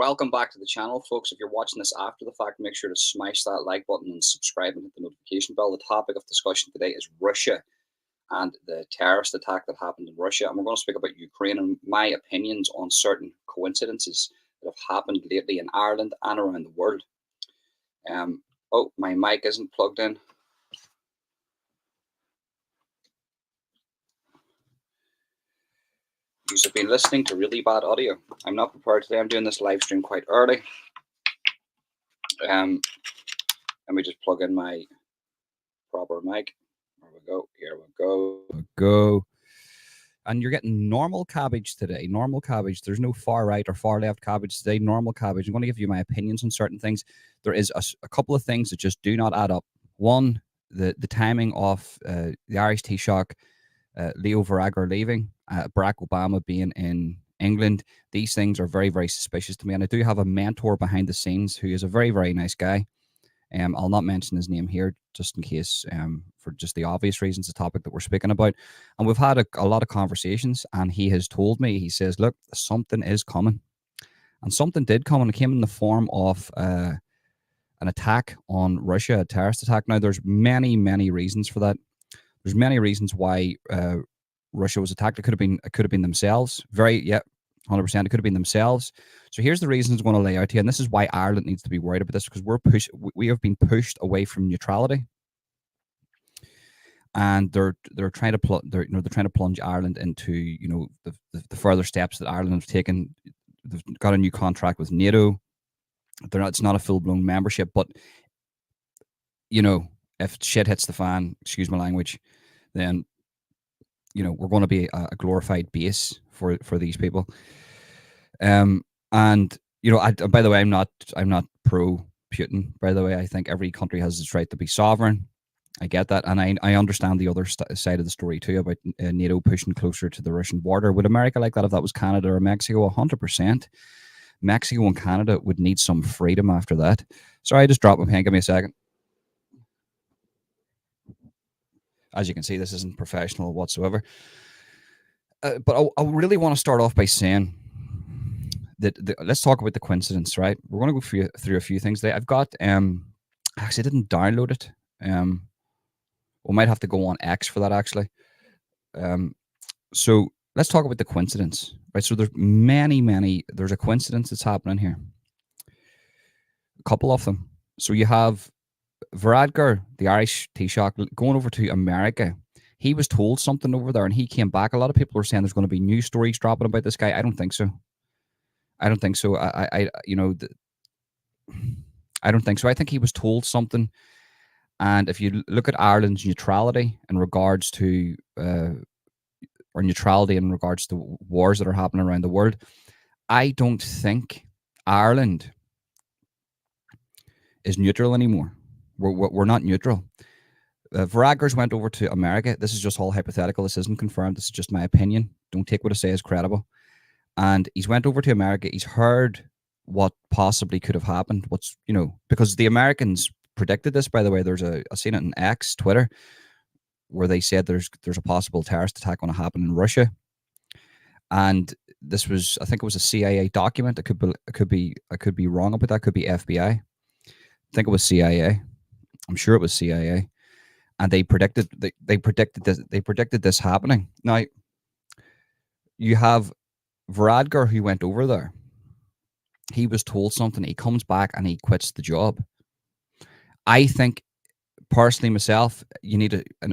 Welcome back to the channel, folks. If you're watching this after the fact, make sure to smash that like button and subscribe and hit the notification bell. The topic of discussion today is Russia and the terrorist attack that happened in Russia. And we're going to speak about Ukraine and my opinions on certain coincidences that have happened lately in Ireland and around the world. Oh, my mic isn't plugged in. You've been listening to really bad audio. I'm not prepared today. I'm doing this live stream quite early. Let me just plug in my proper mic. There we go. Here we go. And you're getting normal cabbage today. Normal cabbage. There's no far right or far left cabbage today. Normal cabbage. I'm going to give you my opinions on certain things. There is a couple of things that just do not add up. One, the timing of the Irish Taoiseach, Leo Varadkar leaving, Barack Obama being in England. These things are very, very suspicious to me. And I do have a mentor behind the scenes who is a very, very nice guy. I'll not mention his name here just in case, for just the obvious reasons, the topic that we're speaking about. And we've had a lot of conversations, and he has told me, he says, look, something is coming. And something did come, and it came in the form of an attack on Russia, a terrorist attack. Now, there's many, many reasons for that. There's many reasons why Russia was attacked. It could have been themselves. 100%. It could have been themselves. So here's the reasons I'm going to lay out here, and this is why Ireland needs to be worried about this, because we have been pushed away from neutrality, and they're trying to plunge Ireland into the further steps that Ireland have taken. They've got a new contract with NATO. It's not a full blown membership, but if shit hits the fan, excuse my language, then we're going to be a glorified base for these people. And by the way, I'm not pro Putin. By the way, I think every country has its right to be sovereign. I get that, and I understand the other side of the story too about NATO pushing closer to the Russian border. Would America like that if that was Canada or Mexico? 100%. Mexico and Canada would need some freedom after that. Sorry, I just dropped my pen. Give me a second. As you can see, this isn't professional whatsoever. But I really want to start off by saying that let's talk about the coincidence, right? We're going to go through a few things today. I've got, actually, I didn't download it. We might have to go on X for that, actually. So let's talk about the coincidence, right? So there's there's a coincidence that's happening here. A couple of them. So you have Varadkar, the Irish Taoiseach, going over to America. He was told something over there and he came back. A lot of people are saying there's going to be news stories dropping about this guy. I don't think so. I don't think so. I don't think so. I think he was told something. And if you look at Ireland's neutrality in regards to, or neutrality in regards to wars that are happening around the world, I don't think Ireland is neutral anymore. We're not neutral. Varadkar's went over to America. This is just all hypothetical. This isn't confirmed. This is just my opinion. Don't take what I say as credible. And he's went over to America. He's heard what possibly could have happened. Because the Americans predicted this, by the way. I've seen it in X, Twitter, where they said there's a possible terrorist attack going to happen in Russia. And this was, I think it was a CIA document. I could be wrong about that. It could be FBI. I think it was CIA. I'm sure it was CIA, and they predicted this happening. Now, you have Varadkar who went over there. He was told something. He comes back and he quits the job. I think, personally, myself,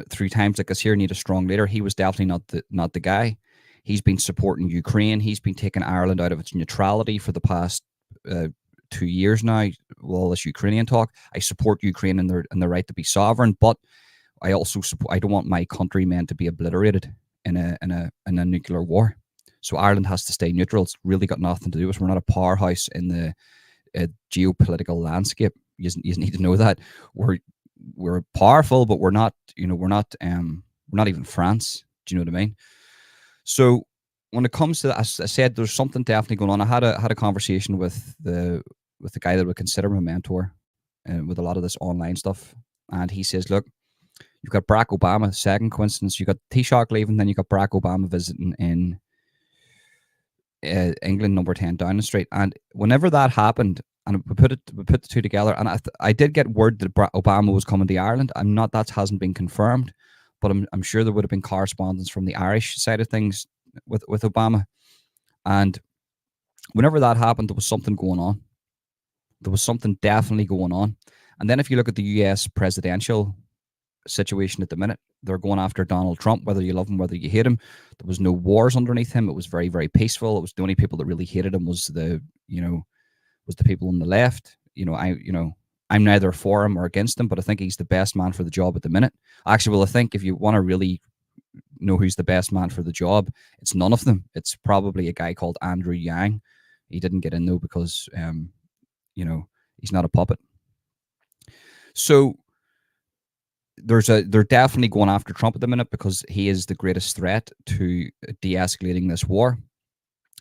through times like this here, you need a strong leader. He was definitely not the guy. He's been supporting Ukraine. He's been taking Ireland out of its neutrality for the past 2 years now, with all this Ukrainian talk. I support Ukraine and their right to be sovereign, but I also I don't want my countrymen to be obliterated in a nuclear war. So Ireland has to stay neutral. It's really got nothing to do with us. We're not a powerhouse in the geopolitical landscape. You need to know that we're powerful, but we're not. We're not even France. Do you know what I mean? So when it comes to that, as I said, there's something definitely going on. I had a conversation with the guy that would consider my mentor, with a lot of this online stuff, and he says, look, you've got Barack Obama, second coincidence, you got Taoiseach leaving, then you got Barack Obama visiting in England number 10 Downing Street. And whenever that happened, and we put the two together, and I did get word that Obama was coming to Ireland. I'm not, that hasn't been confirmed, but I'm sure there would have been correspondence from the Irish side of things with Obama. And whenever that happened, there was something going on. There was something definitely going on. And then if you look at the US presidential situation at the minute, they're going after Donald Trump, whether you love him, whether you hate him. There was no wars underneath him. It was very, very peaceful. It was the only people that really hated him was the people on the left. I'm neither for him or against him, but I think he's the best man for the job at the minute. Actually, well, I think if you want to really know who's the best man for the job, it's none of them. It's probably a guy called Andrew Yang. He didn't get in though because he's not a puppet. So they're definitely going after Trump at the minute because he is the greatest threat to de-escalating this war.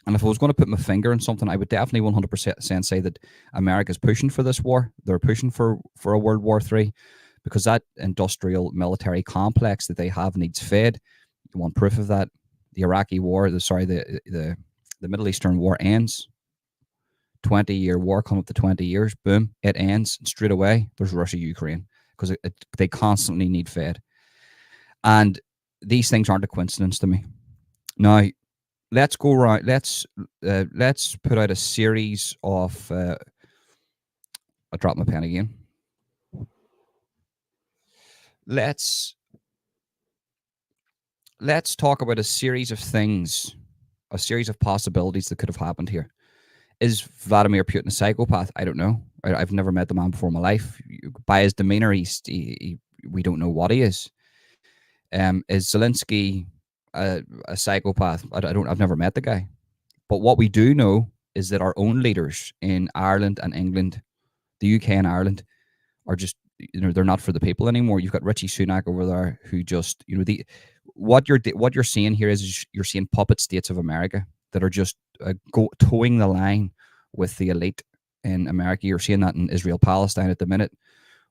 And if I was going to put my finger on something, I would definitely 100% say that America's pushing for this war. They're pushing for a World War III because that industrial military complex that they have needs fed. You want proof of that? The Iraqi war, the Middle Eastern war ends. 20-year war coming up to 20 years. Boom, it ends straight away. There's Russia-Ukraine because they constantly need fed. And these things aren't a coincidence to me. Now, let's go around. Let's put out a series of. I dropped my pen again. Let's talk about a series of things, a series of possibilities that could have happened here. Is Vladimir Putin a psychopath? I don't know. I've never met the man before in my life. By his demeanor, we don't know what he is. Is Zelensky a psychopath? I've never met the guy. But what we do know is that our own leaders in Ireland and England, the UK and Ireland, are just, they're not for the people anymore. You've got Richie Sunak over there who just, what you're seeing here is you're seeing puppet states of America that are just towing the line with the elite in America. You're seeing that in Israel-Palestine at the minute,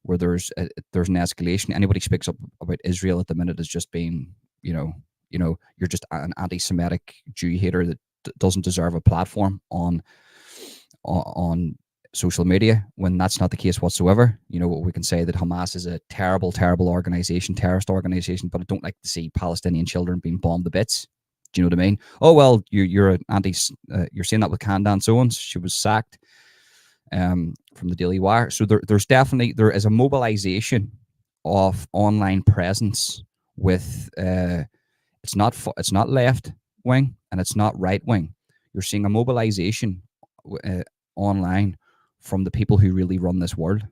where there's an escalation. Anybody speaks up about Israel at the minute as just being, you're just an anti-Semitic Jew hater that doesn't deserve a platform on social media, when that's not the case whatsoever. We can say that Hamas is a terrible, terrible organization, terrorist organization, but I don't like to see Palestinian children being bombed to bits. Do you know what I mean? Oh, well, you're an anti. You're seeing that with Candace Owens. She was sacked from the Daily Wire. So there is a mobilization of online presence with. It's not left wing and it's not right wing. You're seeing a mobilization online from the people who really run this world,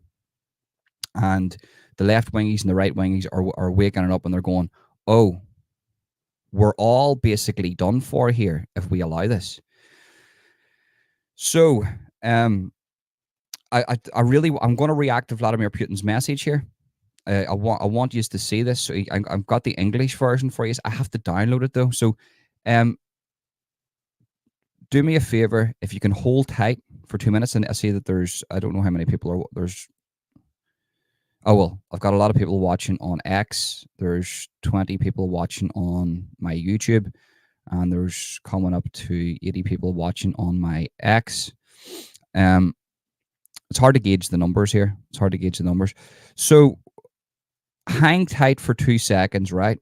and the left wingies and the right wingies are waking it up and they're going, oh, we're all basically done for here if we allow this. So I'm going to react to Vladimir Putin's message here. I want you to see this. So I've got the English version for you. I have to download it though. So do me a favor, if you can hold tight for 2 minutes. And I see that I don't know how many people are there's. Oh, well, I've got a lot of people watching on X. There's 20 people watching on my YouTube. And there's coming up to 80 people watching on my X. It's hard to gauge the numbers here. So hang tight for 2 seconds, right?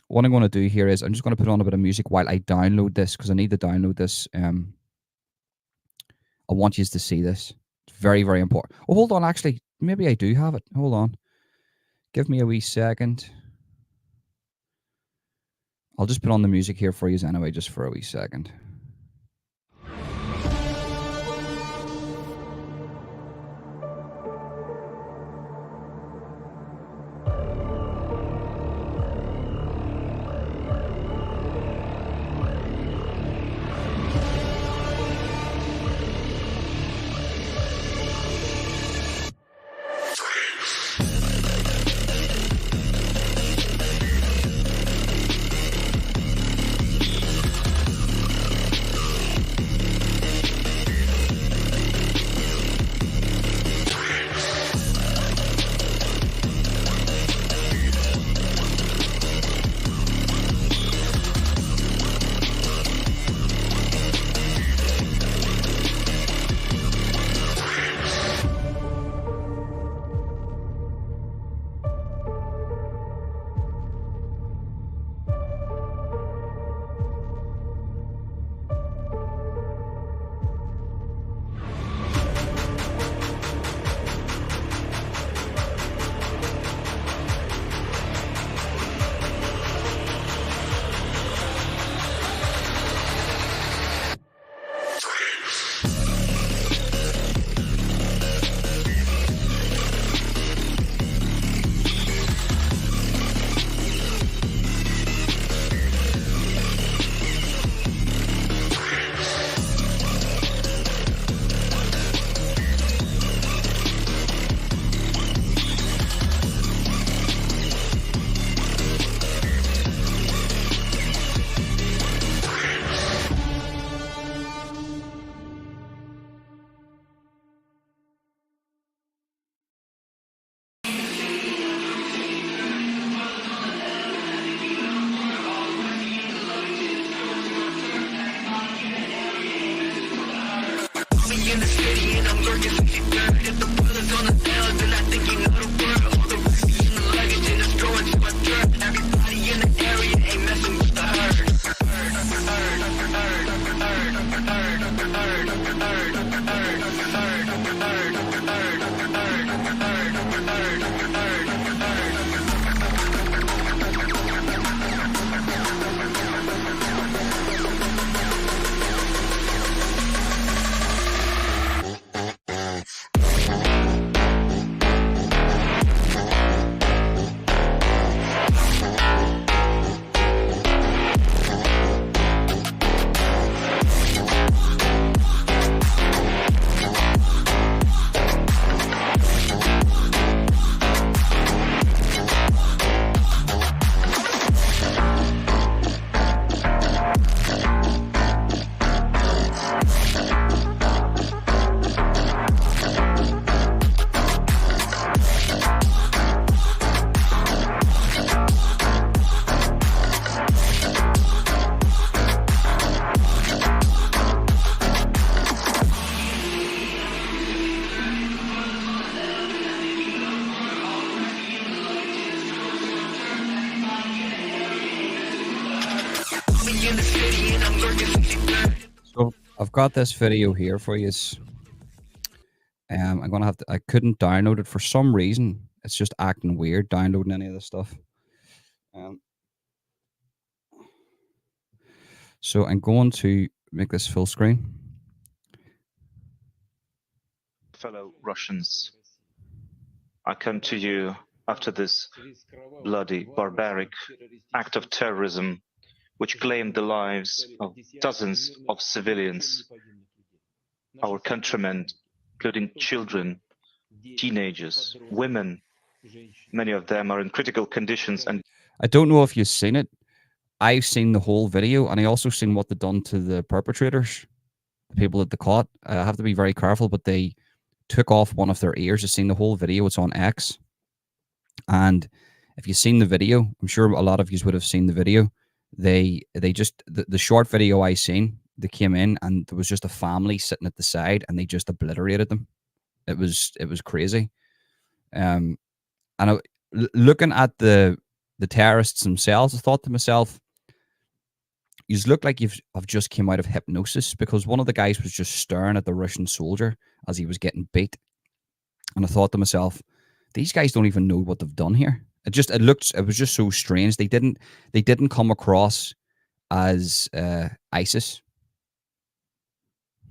What I'm going to do here is I'm just going to put on a bit of music while I download this, because I need to download this. I want you to see this. It's very, very important. Oh, hold on. Actually, maybe I do have it. Hold on. Give me a wee second. I'll just put on the music here for you anyway, just for a wee second. So I've got this video here for you. I'm gonna have to. I couldn't download it for some reason. It's just acting weird downloading any of this stuff. So I'm going to make this full screen. Fellow Russians, I come to you after this bloody, barbaric act of terrorism, which claimed the lives of dozens of civilians, our countrymen, including children, teenagers, women. Many of them are in critical conditions. And I don't know if you've seen it. I've seen the whole video, and I also seen what they done to the perpetrators, the people that they caught. I have to be very careful, but they took off one of their ears. I've seen the whole video. It's on X. And if you've seen the video, I'm sure a lot of you would have seen the video. They just, the short video I seen, they came in and there was just a family sitting at the side and they just obliterated them. It was crazy. And looking at the terrorists themselves, I thought to myself, you look like I've just came out of hypnosis, because one of the guys was just staring at the Russian soldier as he was getting beat. And I thought to myself, these guys don't even know what they've done here. It was just so strange. They didn't come across as ISIS.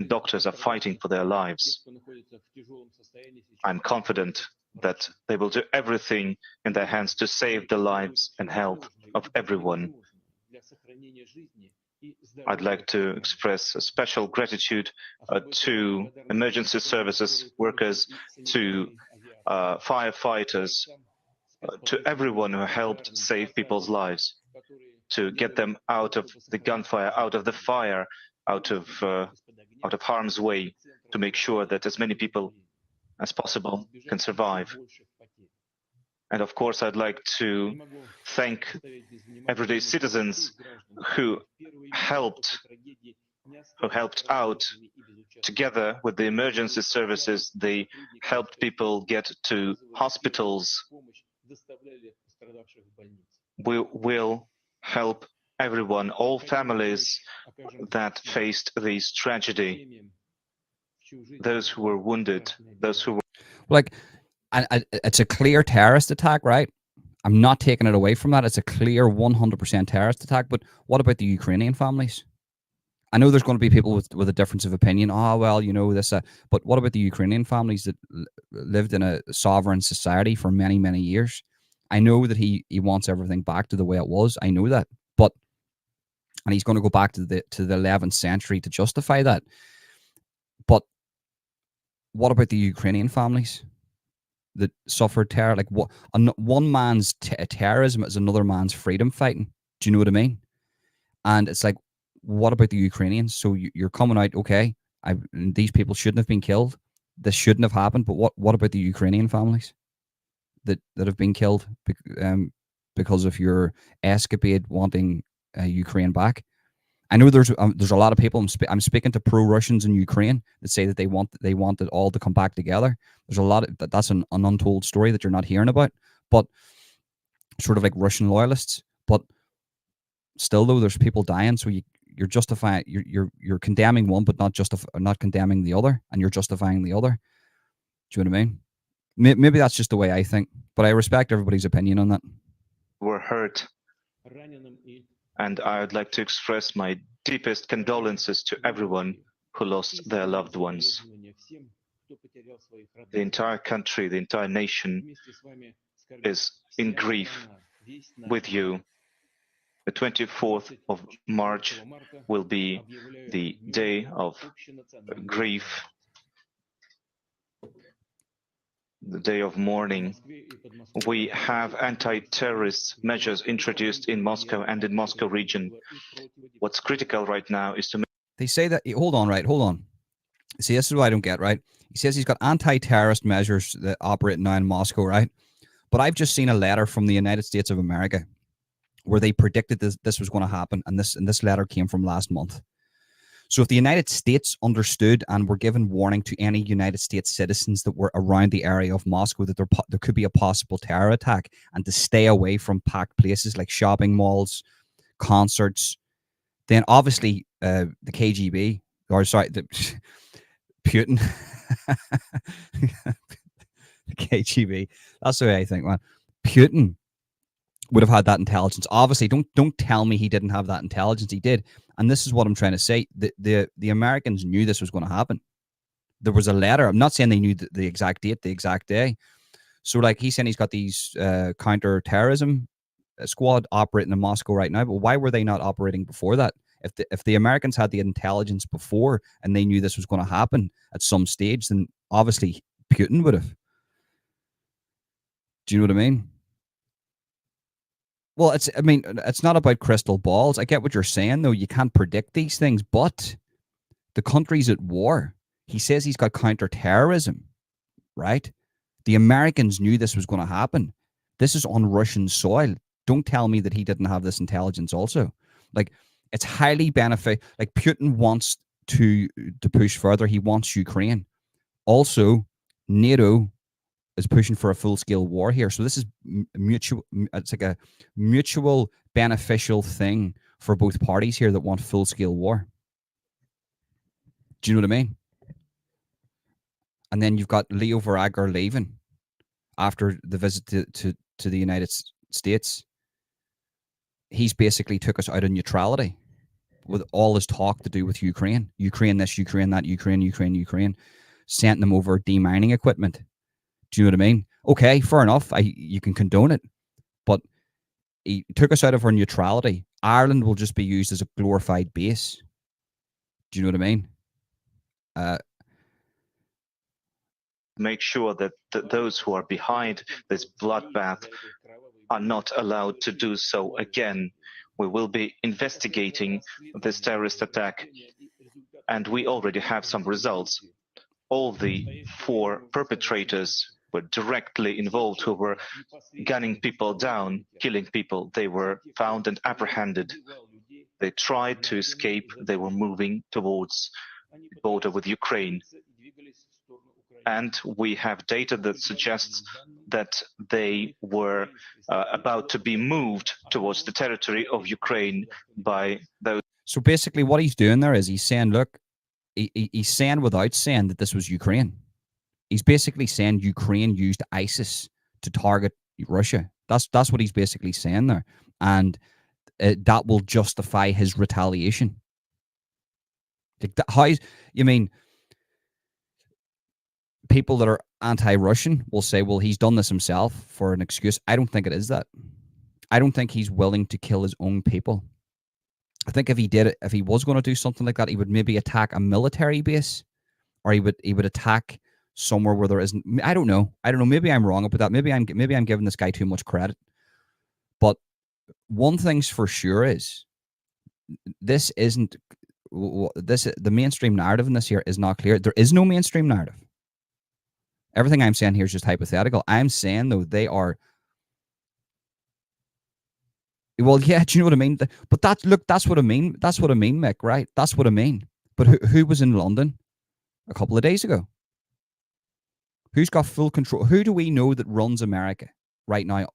Doctors are fighting for their lives. I'm confident that they will do everything in their hands to save the lives and health of everyone. I'd like to express a special gratitude to emergency services workers, to firefighters, to everyone who helped save people's lives, to get them out of the gunfire, out of the fire, out of harm's way, to make sure that as many people as possible can survive. And of course, I'd like to thank everyday citizens who helped out. Together with the emergency services, they helped people get to hospitals. We will help everyone, all families that faced this tragedy, those who were wounded, those who were... Like, it's a clear terrorist attack, right? I'm not taking it away from that. It's a clear 100% terrorist attack. But what about the Ukrainian families? I know there's going to be people with a difference of opinion. Oh, well, you know, this. But what about the Ukrainian families that lived in a sovereign society for many, many years? I know that he wants everything back to the way it was. I know that. And he's going to go back to the 11th century to justify that. But what about the Ukrainian families that suffered terror? Like, what? One man's terrorism is another man's freedom fighting. Do you know what I mean? And it's like, what about the Ukrainians? So you're coming out, okay, these people shouldn't have been killed. This shouldn't have happened. But what about the Ukrainian families that have been killed because of your escapade wanting Ukraine back? I know there's a lot of people. I'm speaking to pro-Russians in Ukraine that say that they want it all to come back together. There's a lot of that's an untold story that you're not hearing about, but sort of like Russian loyalists. But still, though, there's people dying. So you're justifying you're condemning one, but not condemning the other, and you're justifying the other. Do you know what I mean? Maybe that's just the way I think, but I respect everybody's opinion on that. Were hurt, and I would like to express my deepest condolences to everyone who lost their loved ones. The entire country, the entire nation is in grief with you. The 24th of March will be the day of grief, the day of mourning. We have anti-terrorist measures introduced in Moscow and in Moscow region. What's critical right now is to make... They say that, hold on. See, this is what I don't get, right? He says he's got anti-terrorist measures that operate now in Moscow, right? But I've just seen a letter from the United States of America where they predicted this was going to happen, and this letter came from last month. So if the United States understood and were given warning to any United States citizens that were around the area of Moscow that there could be a possible terror attack, and to stay away from packed places like shopping malls, concerts, then obviously the KGB, or sorry, Putin, the KGB, that's the way I think, man. Putin would have had that intelligence. Obviously, don't tell me he didn't have that intelligence. He did. And this is what I'm trying to say. The Americans knew this was going to happen. There was a letter. I'm not saying they knew the exact date, the exact day. So like he's saying he's got these counter-terrorism squad operating in Moscow right now, but why were they not operating before that? If the Americans had the intelligence before and they knew this was going to happen at some stage, then obviously Putin would have. Do you know what I mean? Well, it's not about crystal balls. I get what you're saying, though. You can't predict these things, but the country's at war. He says he's got counter-terrorism, right? The Americans knew this was going to happen. This is on Russian soil. Don't tell me that he didn't have this intelligence also. Like, it's highly beneficial. Like, Putin wants to push further. He wants Ukraine. Also, NATO is pushing for a full-scale war here. So this is mutual. It's like a mutual beneficial thing for both parties here that want full-scale war. Do you know what I mean? And then you've got Leo Varadkar leaving after the visit to the United States. He's basically took us out of neutrality with all his talk to do with Ukraine. Ukraine this, Ukraine that, Ukraine. Sent them over demining equipment. Do you know what I mean? Okay, fair enough. You can condone it. But he took us out of our neutrality. Ireland will just be used as a glorified base. Do you know what I mean? Make sure that those who are behind this bloodbath are not allowed to do so again. We will be investigating this terrorist attack, and we already have some results. All the 4 perpetrators were directly involved, who were gunning people down, killing people. They were found and apprehended. They tried to escape. They were moving towards the border with Ukraine. And we have data that suggests that they were about to be moved towards the territory of Ukraine by those. So basically what he's doing there is he's saying, look, he's saying without saying that this was Ukraine. He's basically saying Ukraine used ISIS to target Russia. That's what he's basically saying there. And that will justify his retaliation. Like you mean, people that are anti-Russian will say, well, he's done this himself for an excuse. I don't think it is that. I don't think he's willing to kill his own people. I think if he did it, if he was going to do something like that, he would maybe attack a military base, or he would attack somewhere where there isn't. I don't know. Maybe I'm wrong about that. Maybe I'm giving this guy too much credit. But one thing's for sure is this isn't the mainstream narrative in this here is not clear. There is no mainstream narrative. Everything I'm saying here is just hypothetical. I'm saying, though, they are Well, yeah, do you know what I mean? But that's what I mean. That's what I mean, Mick. Right? That's what I mean. But who was in London a couple of days ago? Who's got full control? Who do we know that runs America right now?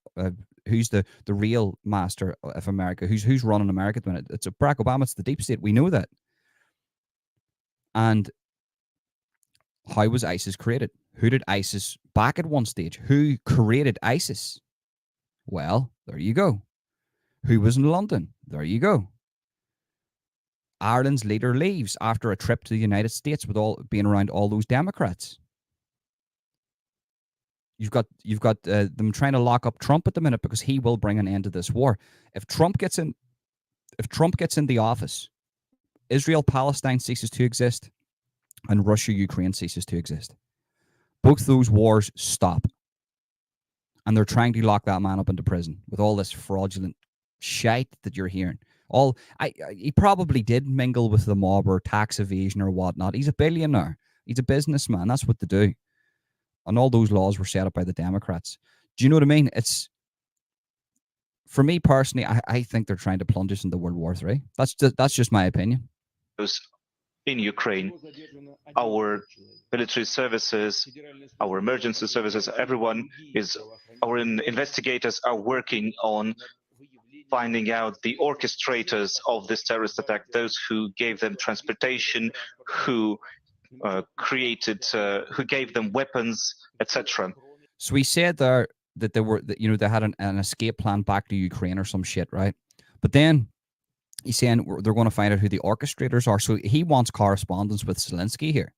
Who's the real master of America? Who's running America at the minute? It's Barack Obama. It's the deep state. We know that. And how was ISIS created? Who did ISIS back at one stage? Who created ISIS? Well, there you go. Who was in London? There you go. Ireland's leader leaves after a trip to the United States with all being around all those Democrats. You've got them trying to lock up Trump at the minute because he will bring an end to this war. If Trump gets in the office, Israel Palestine ceases to exist, and Russia Ukraine ceases to exist. Both those wars stop, and they're trying to lock that man up into prison with all this fraudulent shite that you're hearing. He probably did mingle with the mob or tax evasion or whatnot. He's a billionaire. He's a businessman. That's what they do. And all those laws were set up by the Democrats. Do you know what I mean? It's, for me personally, I think they're trying to plunge us into World War III. That's just my opinion. In Ukraine, our military services, our emergency services, our investigators are working on finding out the orchestrators of this terrorist attack, those who gave them transportation, who who gave them weapons, etc. So we said there that they had an escape plan back to Ukraine or some shit, right? But then he's saying they're going to find out who the orchestrators are. So he wants correspondence with Zelensky here.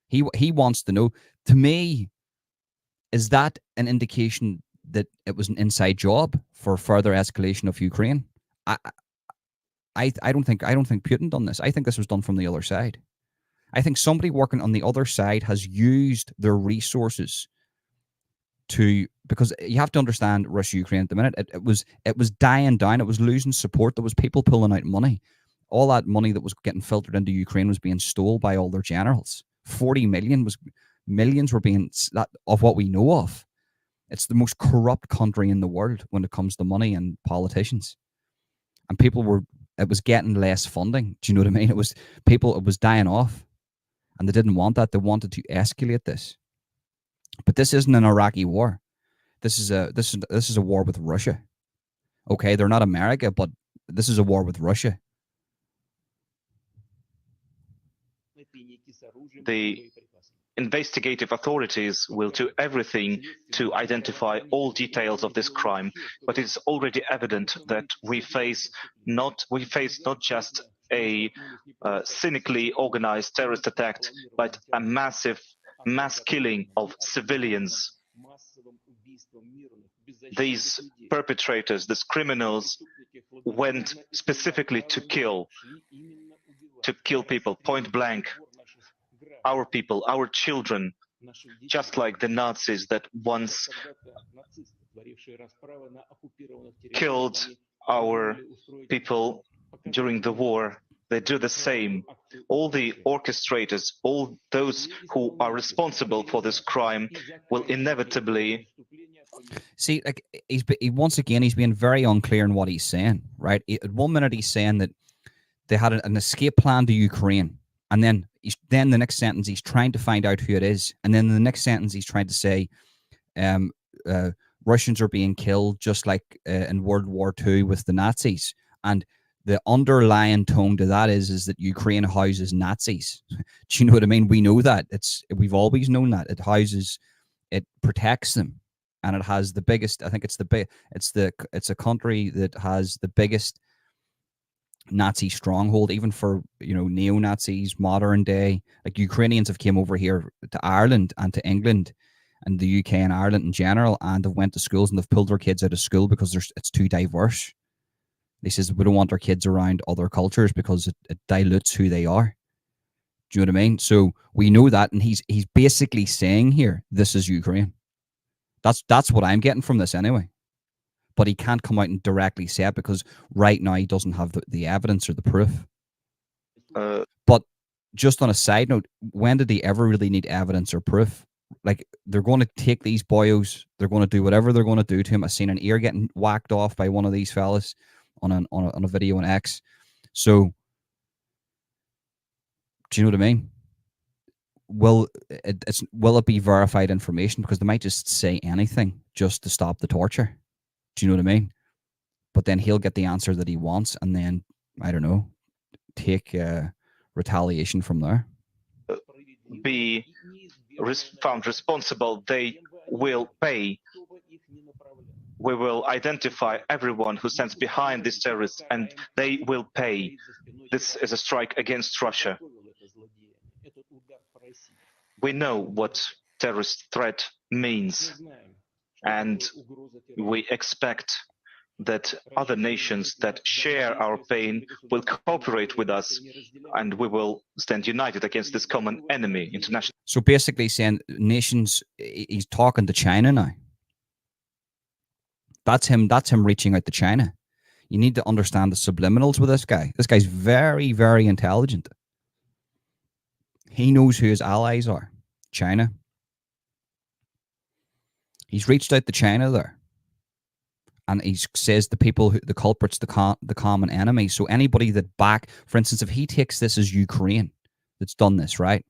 He wants to know. To me, is that an indication that it was an inside job for further escalation of Ukraine? I don't think Putin done this. I think this was done from the other side. I think somebody working on the other side has used their resources because you have to understand Russia Ukraine at the minute. It was dying down. It was losing support. There was people pulling out money. All that money that was getting filtered into Ukraine was being stolen by all their generals. 40 million millions were being of what we know of. It's the most corrupt country in the world when it comes to money and politicians. And it was getting less funding. Do you know what I mean? It was dying off. And they didn't want that. They wanted to escalate this. But this isn't an Iraqi war. This is a war with Russia. Okay, they're not America, but this is a war with Russia. The investigative authorities will do everything to identify all details of this crime, but it's already evident that we face not just a cynically organized terrorist attack, but a mass killing of civilians. These perpetrators, these criminals, went specifically to kill people point blank. Our people, our children, just like the Nazis that once killed our people during the war. They do the same. All the orchestrators, all those who are responsible for this crime will inevitably... See, like he's being very unclear in what he's saying, right? At one minute he's saying that they had an escape plan to Ukraine, and then the next sentence he's trying to find out who it is, and then the next sentence he's trying to say Russians are being killed just like in World War II with the Nazis. And the underlying tone to that is that Ukraine houses Nazis. Do you know what I mean? We know that. We've always known that. It protects them, and it has the biggest. I think it's a country that has the biggest Nazi stronghold, even for neo-Nazis, modern day. Like Ukrainians have came over here to Ireland and to England and the UK and Ireland in general, and have went to schools and they've pulled their kids out of school because it's too diverse. They says we don't want our kids around other cultures because it dilutes who they are. Do you know what I mean? So we know that, and he's basically saying here, this is Ukraine. That's what I'm getting from this anyway. But he can't come out and directly say it because right now he doesn't have the evidence or the proof. But just on a side note, when did he ever really need evidence or proof? like they're going to take these boyos, they're going to do whatever they're going to do to him. I seen an ear getting whacked off by one of these fellas on a video on X. So, do you know what I mean? Will it be verified information? Because they might just say anything just to stop the torture. Do you know what I mean? But then he'll get the answer that he wants, and then I don't know, take retaliation from there. Be found responsible, they will pay. We will identify everyone who stands behind these terrorists, and they will pay. This is a strike against Russia. We know what terrorist threat means, and we expect that other nations that share our pain will cooperate with us, and we will stand united against this common enemy, international. So basically saying nations, he's talking to China now. That's him reaching out to China. You need to understand the subliminals with this guy. This guy's very, very intelligent. He knows who his allies are. China. He's reached out to China there. And he says the people, the culprits, the common enemy. So anybody that for instance, if he takes this as Ukraine that's done this, right?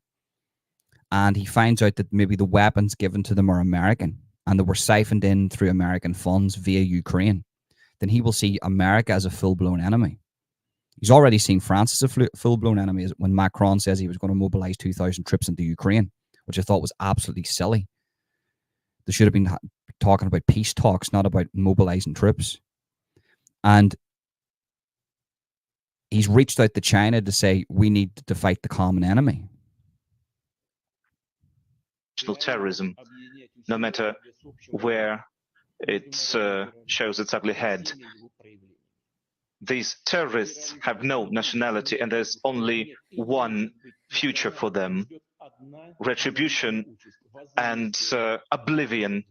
And he finds out that maybe the weapons given to them are American and they were siphoned in through American funds via Ukraine, then he will see America as a full-blown enemy. He's already seen France as a full-blown enemy when Macron says he was going to mobilize 2,000 troops into Ukraine, which I thought was absolutely silly. They should have been talking about peace talks, not about mobilizing troops. And he's reached out to China to say, we need to fight the common enemy. Terrorism, no matter where it shows its ugly head. These terrorists have no nationality, and there's only one future for them: retribution and oblivion.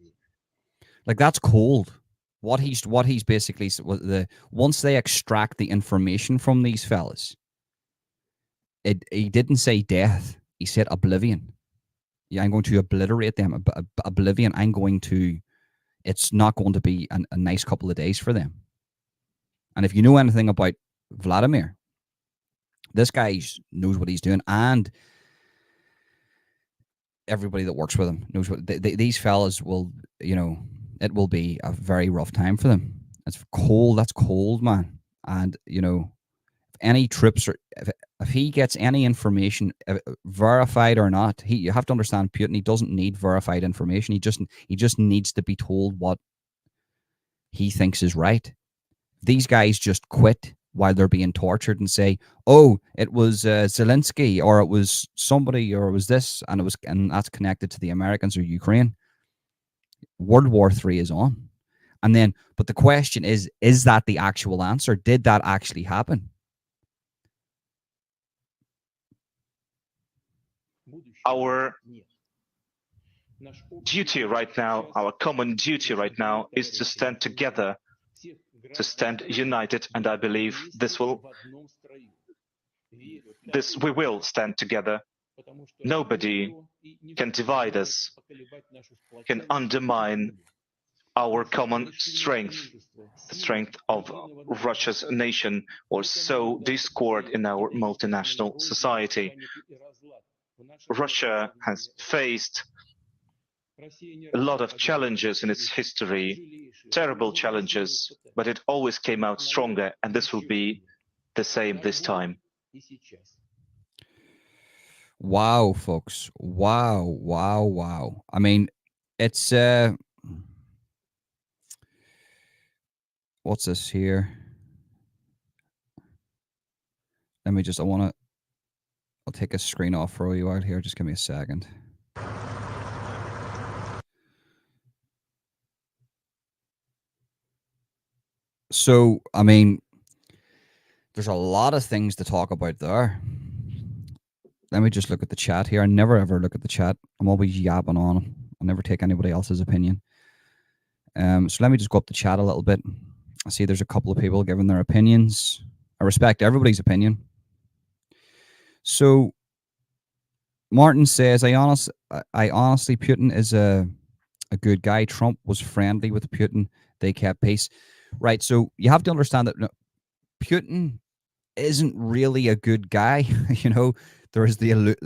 Like, that's cold. What he's basically, once they extract the information from these fellas, he didn't say death. He said oblivion. Yeah, I'm going to obliterate them. Oblivion. It's not going to be a nice couple of days for them. And if you know anything about Vladimir, this guy knows what he's doing, and everybody that works with him knows what these fellas will, it will be a very rough time for them. It's cold. That's cold, man. And, if any troops if he gets any information, verified or not, you have to understand Putin, he doesn't need verified information. He just needs to be told what he thinks is right. These guys just quit while they're being tortured and say, oh, it was Zelensky, or it was somebody, or it was this, and that's connected to the Americans or Ukraine. World War III is on. And then, but the question is that the actual answer? Did that actually happen? Our duty right now, our common duty right now, is to stand together, to stand united, and I believe we will stand together. Nobody can divide us, can undermine our common strength, the strength of Russia's nation, or sow discord in our multinational society. Russia has faced a lot of challenges in its history, terrible challenges, but it always came out stronger, and this will be the same this time. Wow, folks. Wow. I mean, it's what's this here? Let me just, I'll take a screen off for you out here. Just give me a second. So, I mean, there's a lot of things to talk about there. Let me just look at the chat here. I never ever look at the chat. I'm always yapping on. I never take anybody else's opinion. So let me just go up the chat a little bit. I see there's a couple of people giving their opinions. I respect everybody's opinion. So Martin says, I honestly, Putin is a good guy. Trump was friendly with Putin. They kept peace. Right. So you have to understand that Putin isn't really a good guy. You know, there is the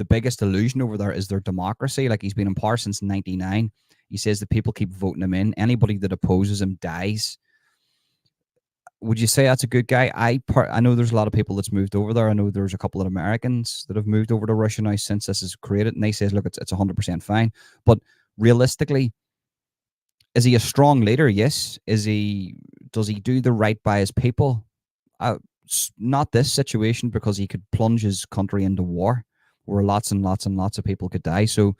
biggest illusion over there is their democracy. Like, he's been in power since '99. He says that people keep voting him in. Anybody that opposes him dies. Would you say that's a good guy? I know there's a lot of people that's moved over there. I know there's a couple of Americans that have moved over to Russia now since this is created, and they say, look, it's 100% fine. But realistically, is he a strong leader? Yes. Does he do the right by his people? Not this situation, because he could plunge his country into war where lots and lots and lots of people could die. So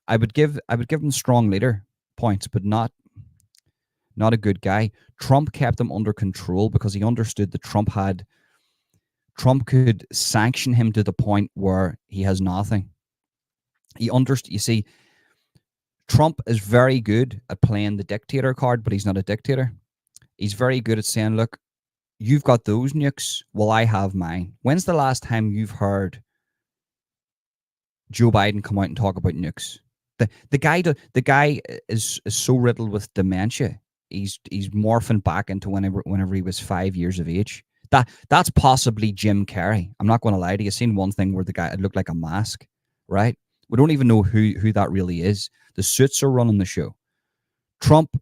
I would give him strong leader points, but not a good guy. Trump kept him under control because he understood that Trump could sanction him to the point where he has nothing. He understood. You see, Trump is very good at playing the dictator card, but he's not a dictator. He's very good at saying, look, you've got those nukes, well, I have mine. When's the last time you've heard Joe Biden come out and talk about nukes? The guy is so riddled with dementia. He's morphing back into whenever he was 5 years of age. That's possibly Jim Carrey. I'm not going to lie to you. I've seen one thing where the guy, it looked like a mask, right? We don't even know who that really is. The suits are running the show. Trump,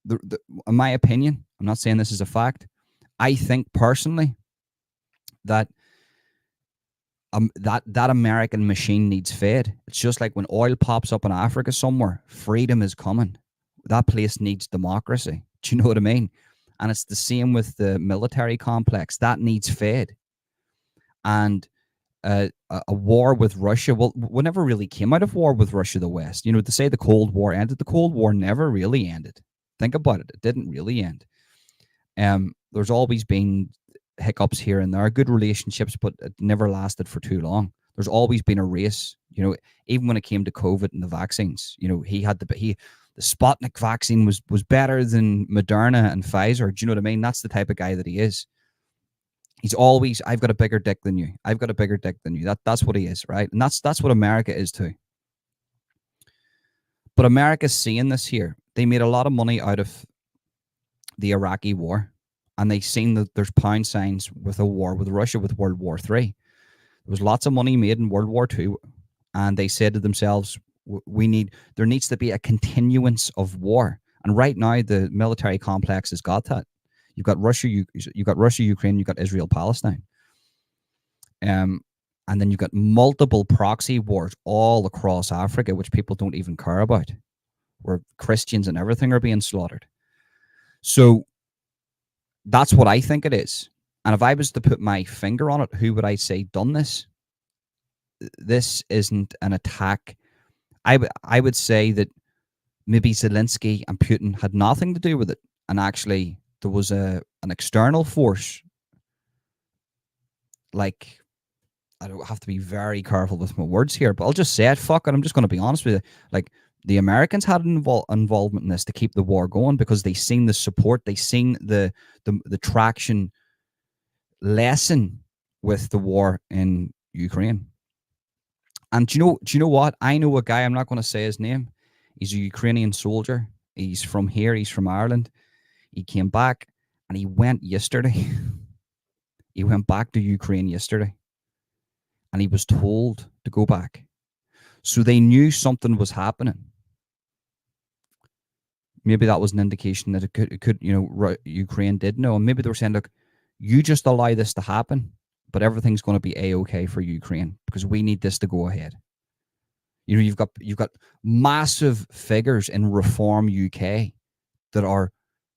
in my opinion, I'm not saying this is a fact. I think personally that that American machine needs fed. It's just like when oil pops up in Africa somewhere, freedom is coming. That place needs democracy. Do you know what I mean? And it's the same with the military complex. That needs fed. And a war with Russia, well, we never really came out of war with Russia, the West. You know, to say the Cold War ended, the Cold War never really ended. Think about it. It didn't really end. There's always been hiccups here and there, good relationships, but it never lasted for too long. There's always been a race, you know, even when it came to COVID and the vaccines. You know, the Sputnik vaccine was better than Moderna and Pfizer. Do you know what I mean? That's the type of guy that he is. He's always, I've got a bigger dick than you. I've got a bigger dick than you. That's what he is, right? And that's what America is too. But America's seeing this here. They made a lot of money out of the Iraqi war, and they've seen that there's pound signs with a war with Russia, with World War III. There was lots of money made in World War II, and they said to themselves, there needs to be a continuance of war. And right now, the military complex has got that. You've got Russia, Ukraine, you've got Israel, Palestine. And then you've got multiple proxy wars all across Africa, which people don't even care about, where Christians and everything are being slaughtered. So that's what I think it is. And if I was to put my finger on it, who would I say done this? This isn't an attack. I would say that maybe Zelensky and Putin had nothing to do with it. And actually, there was an external force. Like, I don't have to be very careful with my words here, but I'll just say it. Fuck it. I'm just going to be honest with you. Like, the Americans had an involvement in this to keep the war going, because they seen the support, they seen the traction lessen with the war in Ukraine. And do you know what? I know a guy, I'm not going to say his name. He's a Ukrainian soldier. He's from here. He's from Ireland. He came back and he went yesterday. He went back to Ukraine yesterday. And he was told to go back. So they knew something was happening. Maybe that was an indication that it could, you know, Ukraine did know. And maybe they were saying, look, you just allow this to happen, but everything's going to be A-okay for Ukraine, because we need this to go ahead. You know, you've got massive figures in Reform UK that are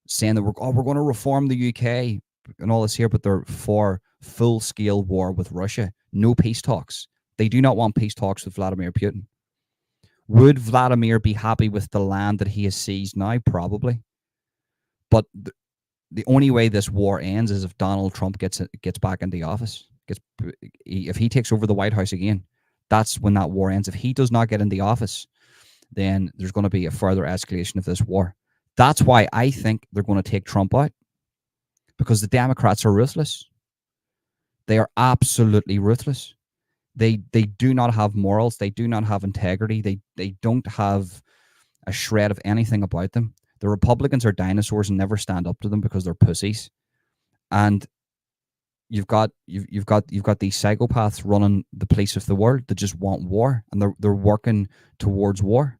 saying that we're going to reform the UK and all this here, but they're for full-scale war with Russia. No peace talks. They do not want peace talks with Vladimir Putin. Would Vladimir be happy with the land that he has seized now? Probably. But the only way this war ends is if Donald Trump gets back into office. If he takes over the White House again, that's when that war ends. If he does not get in the office, then there's going to be a further escalation of this war. That's why I think they're going to take Trump out, because the Democrats are ruthless. They are absolutely ruthless. They do not have morals. They do not have integrity. They don't have a shred of anything about them. The Republicans are dinosaurs and never stand up to them because they're pussies. And you've got these psychopaths running the police of the world that just want war, and they're working towards war.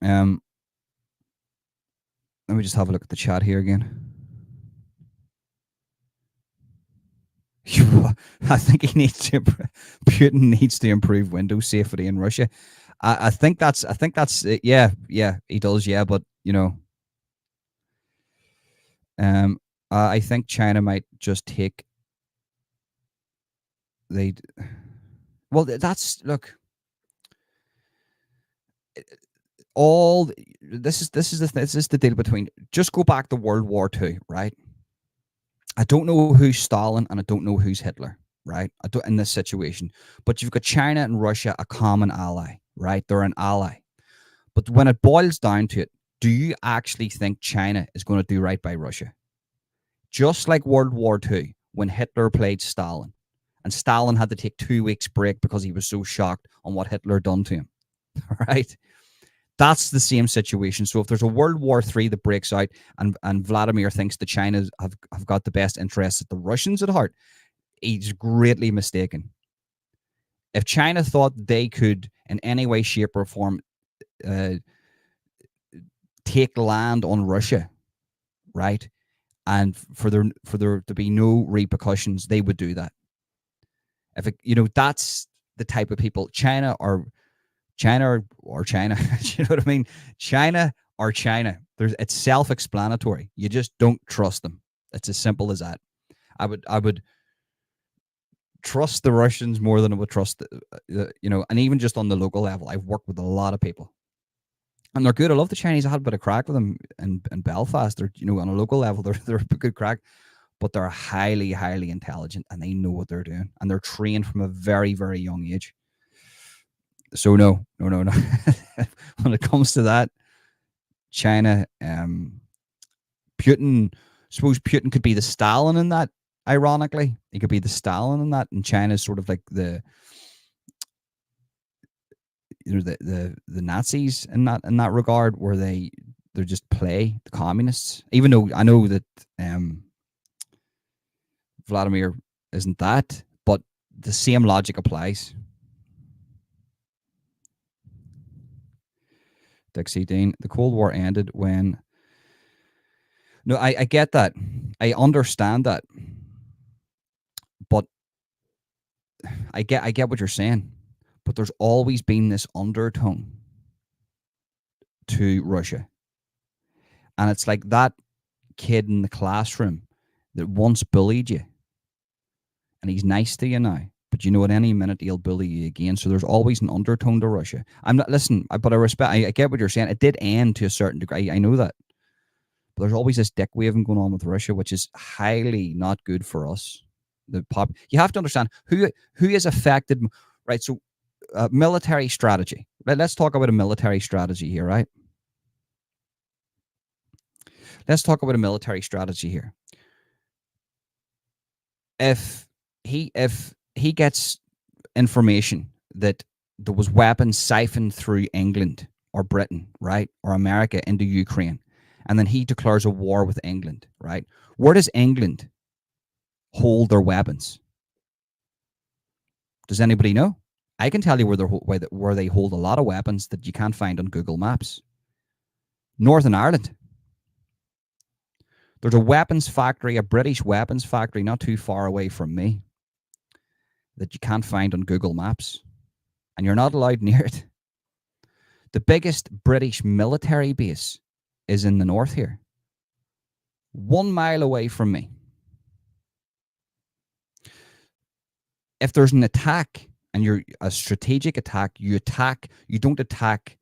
Let me just have a look at the chat here again. I think Putin needs to improve Windows safety in Russia. I think that's yeah, he does, yeah, but I think China might just take look, all this is the deal between, just go back to World War II, right? I don't know who's Stalin and I don't know who's Hitler, right? I don't, in this situation, but you've got China and Russia, a common ally, right? They're an ally. But when it boils down to it, do you actually think China is going to do right by Russia? Just like World War II, when Hitler played Stalin, and Stalin had to take 2 weeks break because he was so shocked on what Hitler done to him, right? That's the same situation. So if there's a World War III that breaks out, and Vladimir thinks the China have got the best interests of the Russians at heart, he's greatly mistaken. If China thought they could in any way, shape, or form take land on Russia, right, and for there to be no repercussions, they would do that. If it, that's the type of people. China or China. You know what I mean? China or China. It's self-explanatory. You just don't trust them. It's as simple as that. I would trust the Russians more than I would trust and even just on the local level, I've worked with a lot of people, and they're good. I love the Chinese. I had a bit of crack with them in Belfast. They're on a local level, they're a good crack, but they're highly, highly intelligent, and they know what they're doing, and they're trained from a very, very young age. So no. When it comes to that, China, Putin, suppose Putin could be the Stalin in that. Ironically, he could be the Stalin in that, and China's sort of like the Nazis in that regard, where they're just play the communists. Even though I know that Vladimir isn't that, but the same logic applies. Dixie Dean, the Cold War ended when. No, I get that. I understand that. But I get what you're saying. But there's always been this undertone to Russia. And it's like that kid in the classroom that once bullied you, and he's nice to you now, but at any minute he'll bully you again. So there's always an undertone to Russia. I'm not, listen, but I get what you're saying. It did end to a certain degree. I know that. But there's always this dick waving going on with Russia, which is highly not good for us. You have to understand who is affected, right? So military strategy. Let's talk about a military strategy here, right? Let's talk about a military strategy here. If he gets information that there was weapons siphoned through England or Britain, right, or America into Ukraine, and then he declares a war with England, right? Where does England hold their weapons? Does anybody know? I can tell you where they hold a lot of weapons that you can't find on Google Maps. Northern Ireland. There's a weapons factory, a British weapons factory, not too far away from me, that you can't find on Google Maps. And you're not allowed near it. The biggest British military base is in the north here, 1 mile away from me. If there's an attack, and you're a strategic attack, you don't attack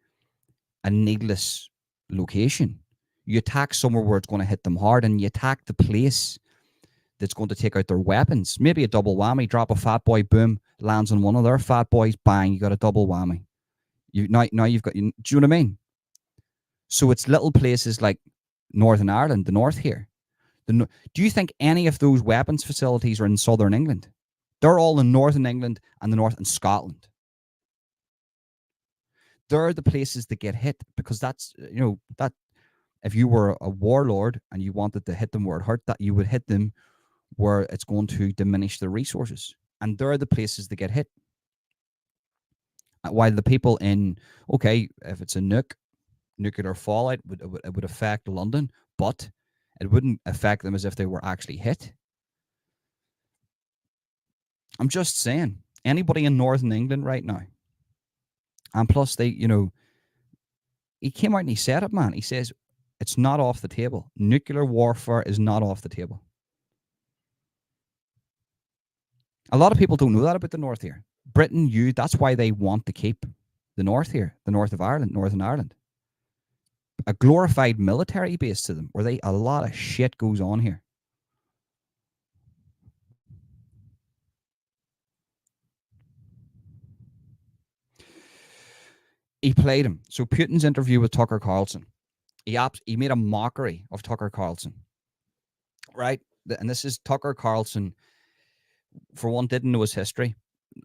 a needless location. You attack somewhere where it's going to hit them hard, and you attack the place that's going to take out their weapons. Maybe a double whammy, drop a fat boy, boom, lands on one of their fat boys, bang, you got a double whammy. Now you've got, do you know what I mean? So it's little places like Northern Ireland, the north here. Do you think any of those weapons facilities are in southern England? They're all in northern England and the north and Scotland. They're the places that get hit because that's, that if you were a warlord and you wanted to hit them where it hurt, that you would hit them where it's going to diminish their resources. And they're the places that get hit. While the people in, okay, if it's a nuclear fallout, it would affect London, but it wouldn't affect them as if they were actually hit. I'm just saying, anybody in northern England right now, and plus they, he came out and he said it, man. He says it's not off the table. Nuclear warfare is not off the table. A lot of people don't know that about the north here. Britain, that's why they want to keep the north here, the north of Ireland, Northern Ireland. A glorified military base to them, where a lot of shit goes on here. He played him. So Putin's interview with Tucker Carlson, he made a mockery of Tucker Carlson, right? And this is Tucker Carlson, for one, didn't know his history.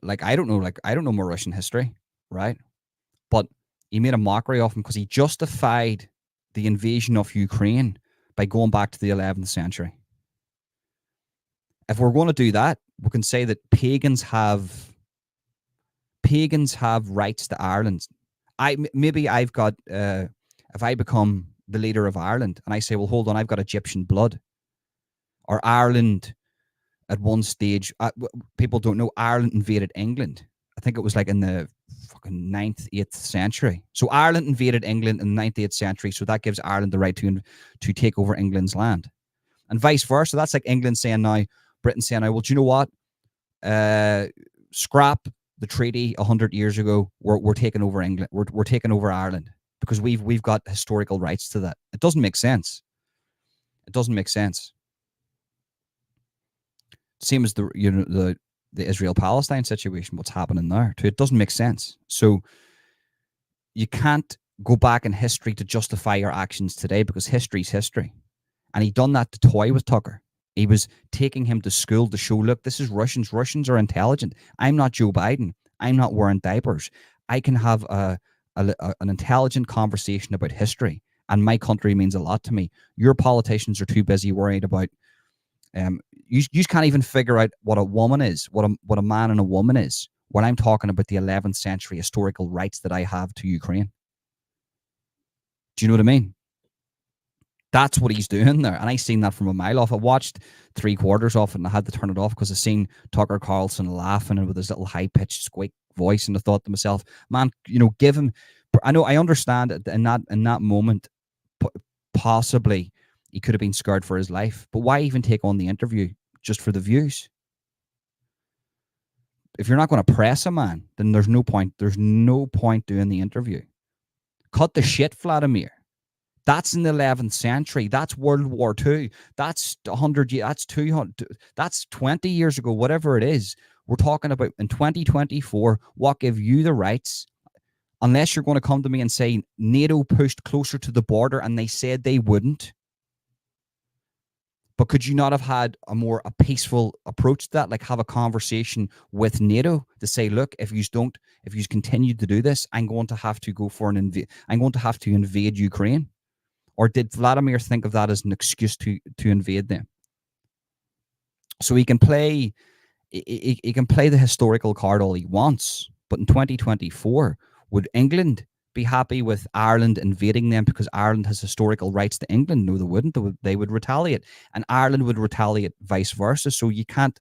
I don't know my Russian history, right? But he made a mockery of him because he justified the invasion of Ukraine by going back to the 11th century. If we're going to do that, we can say that pagans have rights to Ireland. I've got if I become the leader of Ireland and I say, well, hold on, I've got Egyptian blood, or Ireland at one stage, people don't know, Ireland invaded England. I think it was in the fucking 9th, 8th century. So Ireland invaded England in the 9th, 8th century. So that gives Ireland the right to take over England's land, and vice versa. That's like England saying now, Britain saying now, well, do you know what? Scrap the treaty 100 years ago. We're taking over England. We're taking over Ireland because we've got historical rights to that. It doesn't make sense. It doesn't make sense. Same as the Israel-Palestine situation, what's happening there too. It doesn't make sense. So you can't go back in history to justify your actions today because history's history. And he done that to toy with Tucker. He was taking him to school to show, look, this is Russians. Russians are intelligent. I'm not Joe Biden. I'm not wearing diapers. I can have an intelligent conversation about history, and my country means a lot to me. Your politicians are too busy worried about you can't even figure out what a woman is, what a man and a woman is, when I'm talking about the 11th century historical rights that I have to Ukraine. Do you know what I mean? That's what he's doing there. And I seen that from a mile off. I watched 3/4 off it and I had to turn it off because I seen Tucker Carlson laughing and with his little high-pitched squeak voice, and I thought to myself, man, give him, I understand in that moment, possibly he could have been scared for his life, but why even take on the interview just for the views? If you're not going to press a man, then there's no point doing the interview. Cut the shit, Vladimir. That's in the 11th century. That's World War II. That's 100 years. That's 200. That's 20 years ago, whatever it is. We're talking about in 2024, what give you the rights, unless you're going to come to me and say NATO pushed closer to the border and they said they wouldn't. But could you not have had a peaceful approach to that? Like have a conversation with NATO to say, look, if you continue to do this, I'm going to have to go for I'm going to have to invade Ukraine. Or did Vladimir think of that as an excuse to invade them? So he can play the historical card all he wants, but in 2024, would England be happy with Ireland invading them because Ireland has historical rights to England? No, they wouldn't. They would retaliate, and Ireland would retaliate vice versa. So we can't,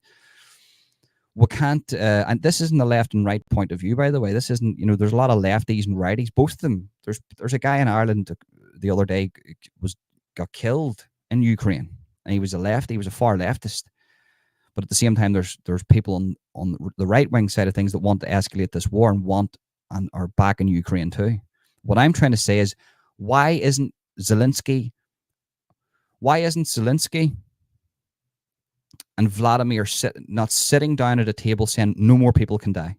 and this isn't a left and right point of view, by the way. This isn't, there's a lot of lefties and righties, both of them. There's a guy in Ireland the other day got killed in Ukraine, and he was a far leftist. But at the same time, there's people on the right wing side of things that want to escalate this war and are back in Ukraine too. What I'm trying to say is, why isn't Zelensky and Vladimir not sitting down at a table saying no more people can die?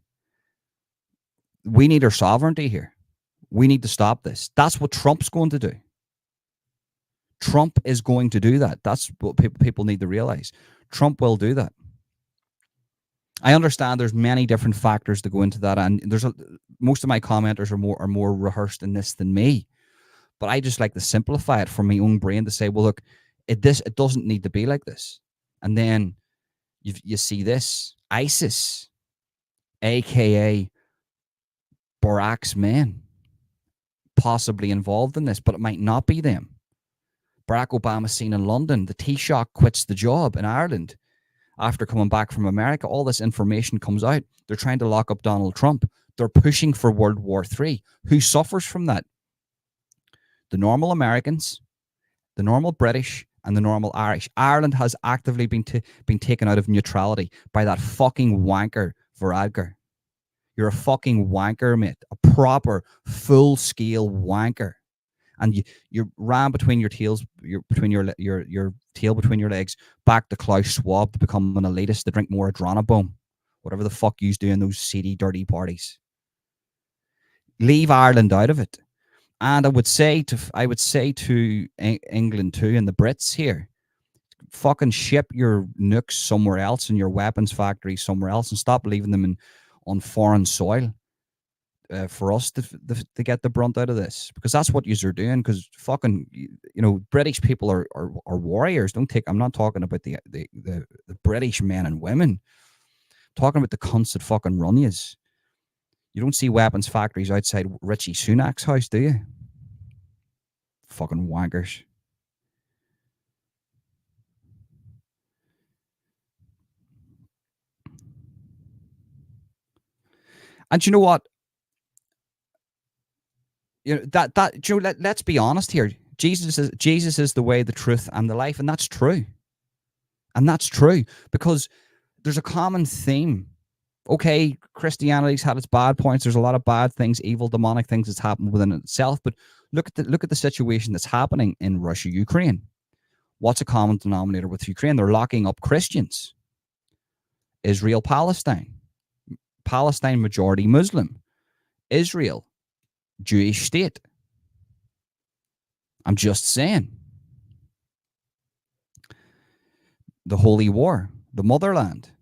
We need our sovereignty here. We need to stop this. That's what Trump's going to do. Trump is going to do that. That's what people need to realize. Trump will do that. I understand there's many different factors that go into that, and most of my commenters are more rehearsed in this than me. But I just like to simplify it for my own brain to say, well, look, it doesn't need to be like this. And then you see this ISIS, aka Barack's men, possibly involved in this, but it might not be them. Barack Obama seen in London, the Taoiseach quits the job in Ireland after coming back from America. All this information comes out. They're trying to lock up Donald Trump. They're pushing for World War III. Who suffers from that? The normal Americans, the normal British, and the normal Irish. Ireland has actively been taken out of neutrality by that fucking wanker Varadkar. You're a fucking wanker, mate. A proper, full-scale wanker. And you ran between your tails, between your tail between your legs, back to Klaus Schwab to become an elitist to drink more Adrenabone, whatever the fuck you do in those seedy, dirty parties. Leave Ireland out of it. And I would say to England too, and the Brits here, fucking ship your nukes somewhere else and your weapons factories somewhere else, and stop leaving them on foreign soil for us to get the brunt out of this, because that's what yous are doing. Because fucking, British people are warriors. I'm not talking about the British men and women. I'm talking about the cunts that fucking run yous. You don't see weapons factories outside Richie Sunak's house, do you? Fucking wankers. And you know what? Let's be honest here. Jesus is the way, the truth, and the life, and that's true. And that's true because there's a common theme. Okay, Christianity's had its bad points. There's a lot of bad things, evil, demonic things that's happened within itself. But look at the situation that's happening in Russia, Ukraine. What's a common denominator with Ukraine? They're locking up Christians. Israel, Palestine. Palestine majority Muslim. Israel, Jewish state. I'm just saying. The Holy War, the motherland.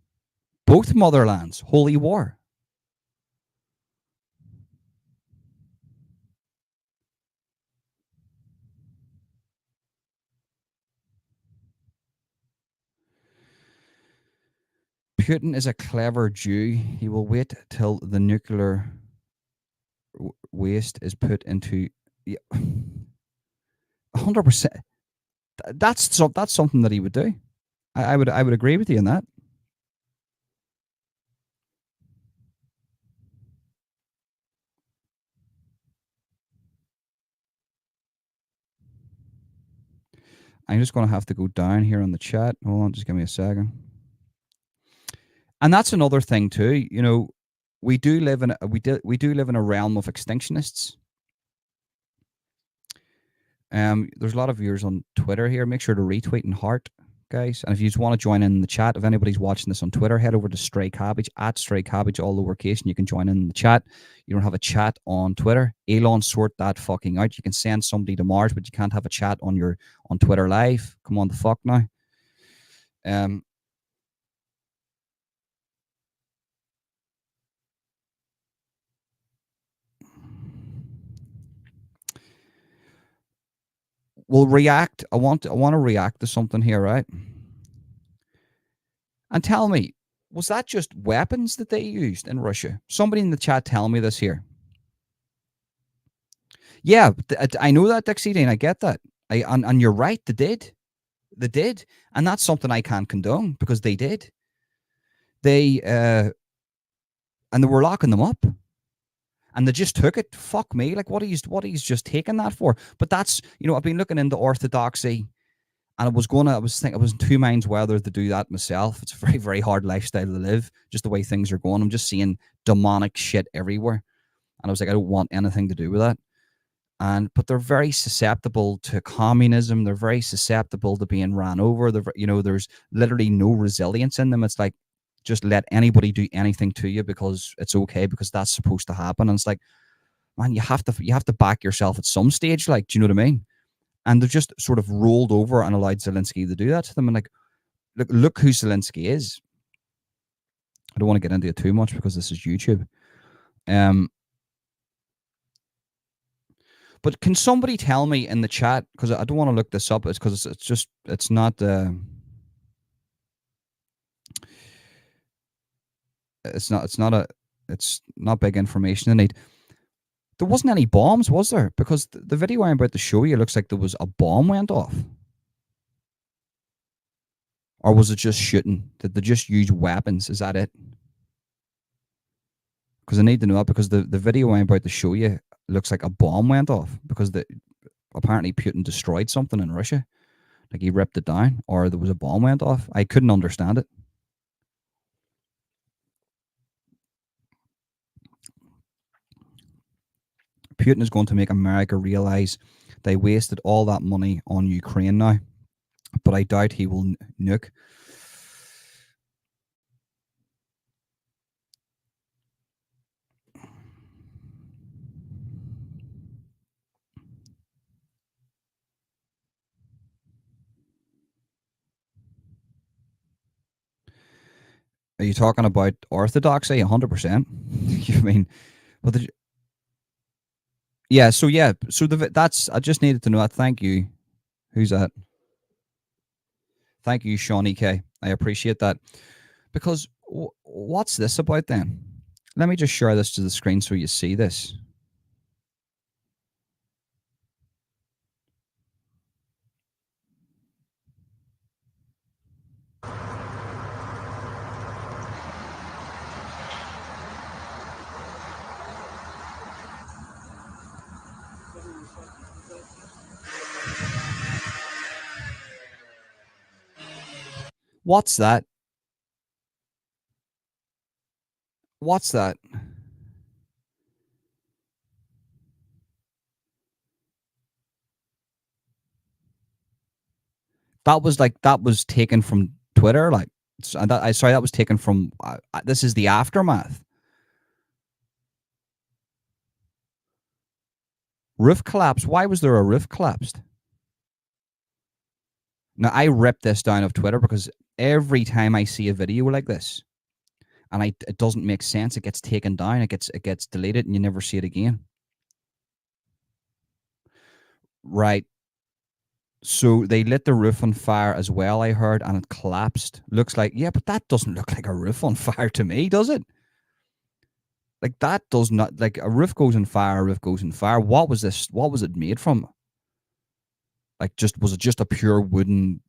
Both motherlands, Holy War. Putin is a clever Jew. He will wait till the nuclear waste is put into 100%. That's something that he would do. I would agree with you on that. I'm just going to have to go down here on the chat. Hold on, just give me a second. And that's another thing too. We do live in a realm of extinctionists. There's a lot of viewers on Twitter here. Make sure to retweet and heart, guys. And if you just want to join in the chat, if anybody's watching this on Twitter, head over to Stray Cabbage, at Stray Cabbage, all lowercase, and you can join in the chat. You don't have a chat on Twitter. Elon, sort that fucking out. You can send somebody to Mars, but you can't have a chat on Twitter Live. Come on the fuck now. We'll react. I want to react to something here, right? And tell me, was that just weapons that they used in Russia? Somebody in the chat tell me this here. Yeah, I know that, Dixie, I get that. And you're right, they did. They did. And that's something I can't condone because they did. And they were locking them up. And they just took it. Fuck me. Like, what are you just taking that for? But that's, I've been looking into orthodoxy, and I was in two minds whether to do that myself. It's a very, very hard lifestyle to live, just the way things are going. I'm just seeing demonic shit everywhere. And I was like, I don't want anything to do with that. But they're very susceptible to communism. They're very susceptible to being ran over. There's literally no resilience in them. It's like, just let anybody do anything to you because it's okay, because that's supposed to happen. And it's like, man, you have to back yourself at some stage. Like, do you know what I mean? And they've just sort of rolled over and allowed Zelensky to do that to them. And like, look who Zelensky is. I don't want to get into it too much because this is YouTube. Um, but can somebody tell me in the chat, because I don't want to look this up. It's because it's just it's not it's not big information I need. There wasn't any bombs, was there? Because the video I'm about to show you looks like there was a bomb went off. Or was it just shooting? Did they just use weapons? Is that it? Because I need to know that, because the video I'm about to show you looks like a bomb went off, because apparently Putin destroyed something in Russia. Like he ripped it down, or there was a bomb went off. I couldn't understand it. Putin is going to make America realize they wasted all that money on Ukraine now, but I doubt he will nuke. Are you talking about orthodoxy? 100%. You mean, well, yeah. So that's. I just needed to know that. Thank you. Who's that? Thank you, Sean EK. I appreciate that. Because what's this about then? Let me just share this to the screen so you see this. What's that? What's that? That was taken from Twitter. Like, that was taken from. This is the aftermath. Roof collapse. Why was there a roof collapsed? Now I ripped this down of Twitter because every time I see a video like this, and it doesn't make sense, it gets taken down, it gets deleted, and you never see it again. Right. So they lit the roof on fire as well, I heard, and it collapsed. Looks like, yeah, but that doesn't look like a roof on fire to me, does it? Like, that does not, like, a roof goes on fire, a roof goes on fire. What was this? What was it made from? Like, was it just a pure wooden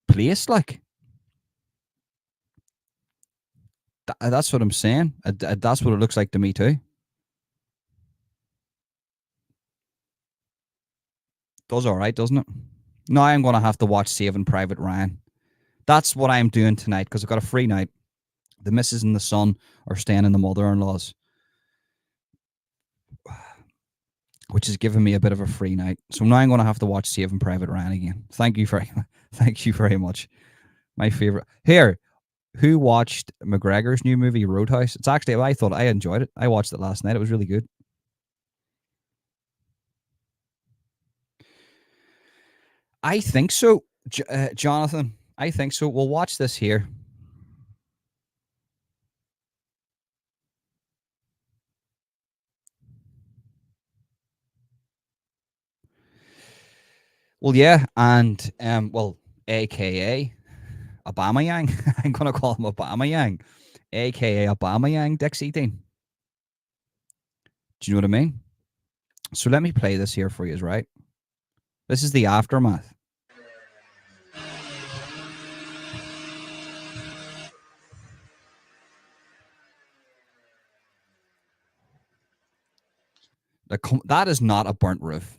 place? Like, that's what I'm saying. That's what it looks like to me too. Does all right, doesn't it? Now I'm going to have to watch Saving Private Ryan. That's what I'm doing tonight because I've got a free night. The missus and the son are staying in the mother-in-law's, which is giving me a bit of a free night. So now I'm going to have to watch Saving Private Ryan again. Thank you very much. My favorite. Here, who watched McGregor's new movie Roadhouse? It's actually, I thought I enjoyed it. I watched it last night. It was really good. I think so, Jonathan. I think so. We'll watch this here. Well, yeah, and well, AKA Obama Yang. I'm gonna call him Obama Yang, AKA Obama Yang, Dixie Dean. Do you know what I mean? So let me play this here for you, right? This is the aftermath. That is not a burnt roof.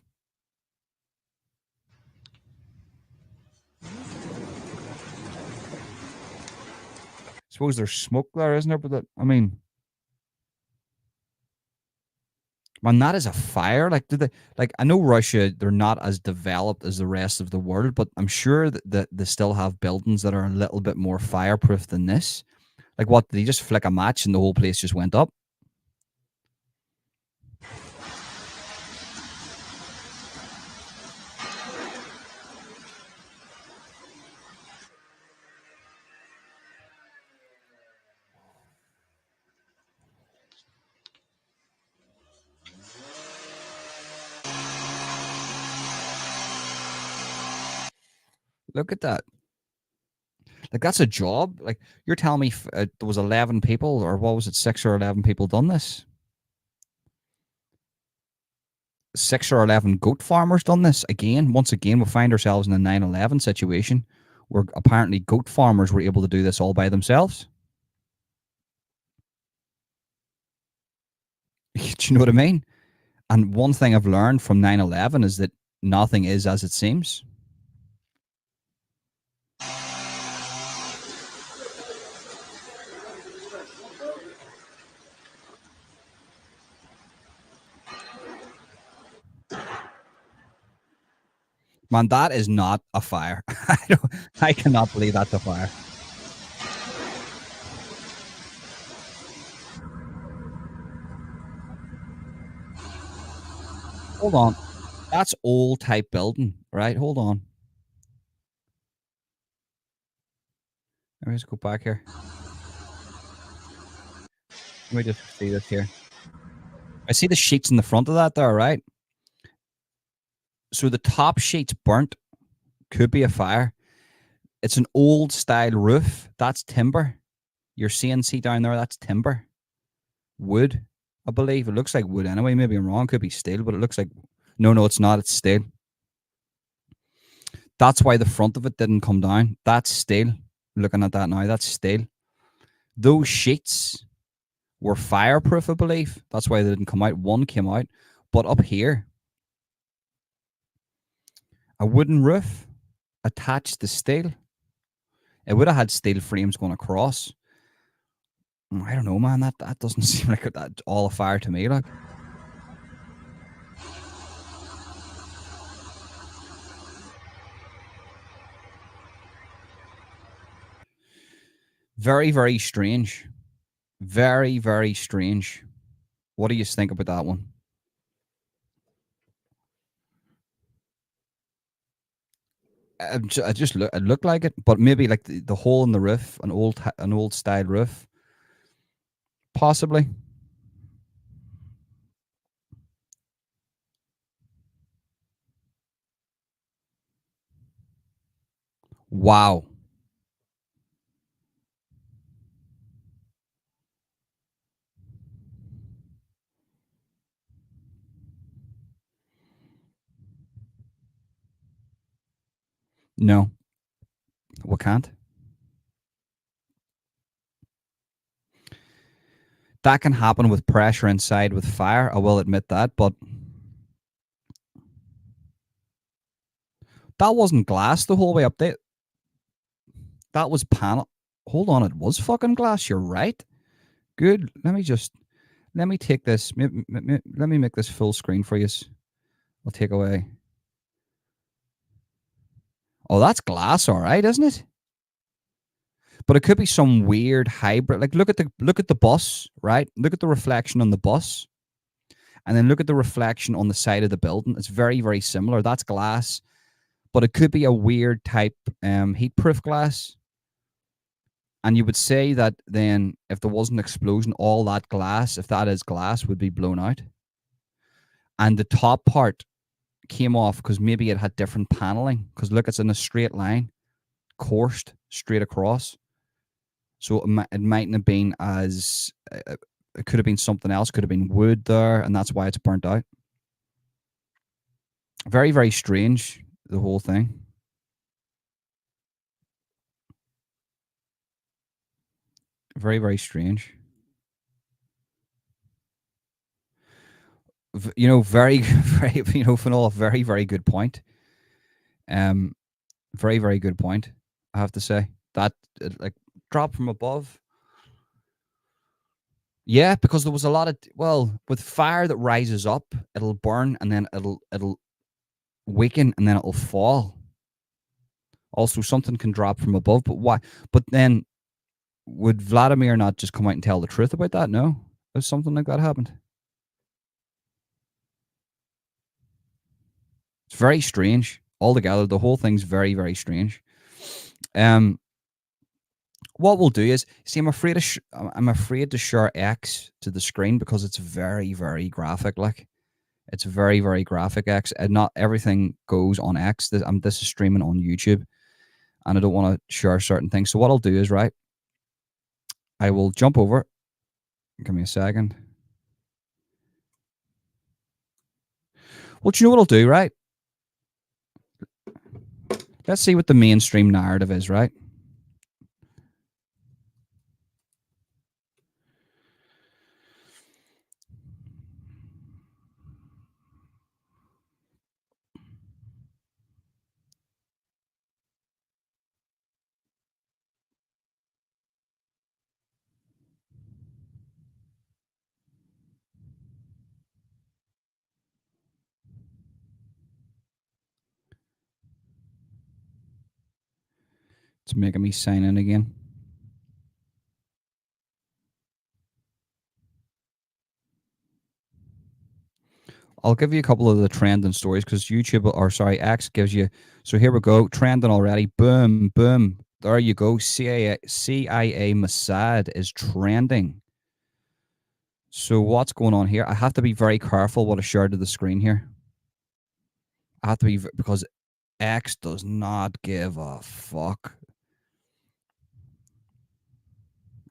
I suppose there's smoke there, isn't there? But I mean, man, that is a fire. Like, did they? Like, I know Russia, they're not as developed as the rest of the world, but I'm sure that they still have buildings that are a little bit more fireproof than this. Like, what? Did they just flick a match and the whole place just went up? Look at that. Like, that's a job. Like, you're telling me there was 11 people, or what was it, 6 or 11 people done this? 6 or 11 goat farmers done this. Again, once again, we find ourselves in a 9/11 situation where apparently goat farmers were able to do this all by themselves. Do you know what I mean? And one thing I've learned from 9/11 is that nothing is as it seems. Man, that is not a fire. I cannot believe that's a fire. Hold on. That's old type building, right? Hold on. Let me just go back here. Let me just see this here. I see the sheets in the front of that there, right? So the top sheet's burnt. Could be a fire. It's an old style roof. That's timber. Your CNC down there, that's timber. Wood, I believe. It looks like wood anyway. Maybe I'm wrong. Could be steel, but it looks like... No, it's not. It's steel. That's why the front of it didn't come down. That's steel. Looking at that now, that's steel. Those sheets were fireproof, I believe. That's why they didn't come out. One came out. But up here, a wooden roof attached to steel. It would have had steel frames going across. I don't know, man. That doesn't seem like that all a fire to me. Like, very, very strange. Very, very strange. What do you think about that one? It looked like it, but maybe like the hole in the roof, an old style roof, possibly. Wow. No, we can't. That can happen with pressure inside with fire. I will admit that, but that wasn't glass the whole way up there. That was panel. Hold on, it was fucking glass. You're right. Good. Let me take this. Let me make this full screen for you. I'll take away. Oh, that's glass, all right, isn't it? But it could be some weird hybrid. Like, look at the bus, right? Look at the reflection on the bus, and then look at the reflection on the side of the building. It's very, very similar. That's glass, but it could be a weird type heat-proof glass. And you would say that then, if there was an explosion, all that glass, if that is glass, would be blown out. And the top part came off because maybe it had different paneling. Because look, it's in a straight line, coursed straight across. So it mightn't have been as... it could have been something else. Could have been wood there, and that's why it's burnt out. Very, very strange, the whole thing. Very, very strange. You know, very, very, you know, Finola, very, very good point. Very, very good point, I have to say. That, like, drop from above. Yeah, because there was a lot of... Well, with fire that rises up, it'll burn, and then it'll weaken, and then it'll fall. Also, something can drop from above, but why? But then, would Vladimir not just come out and tell the truth about that? No? If something like that happened? It's very strange. Altogether, the whole thing's very, very strange. What we'll do is, see, I'm afraid to share X to the screen because it's very, very graphic. Like, it's very, very graphic X, and not everything goes on X. This is streaming on YouTube. and I don't want to share certain things. So what I'll do is, right, I will jump over. Give me a second. Well, do you know what I'll do, right? Let's see what the mainstream narrative is, right? It's making me sign in again. I'll give you a couple of the trending stories because YouTube, or sorry, X gives you. So here we go, trending already. Boom, boom. There you go. CIA Mossad is trending. So what's going on here? I have to be very careful what I share to the screen here. I have to be, because X does not give a fuck.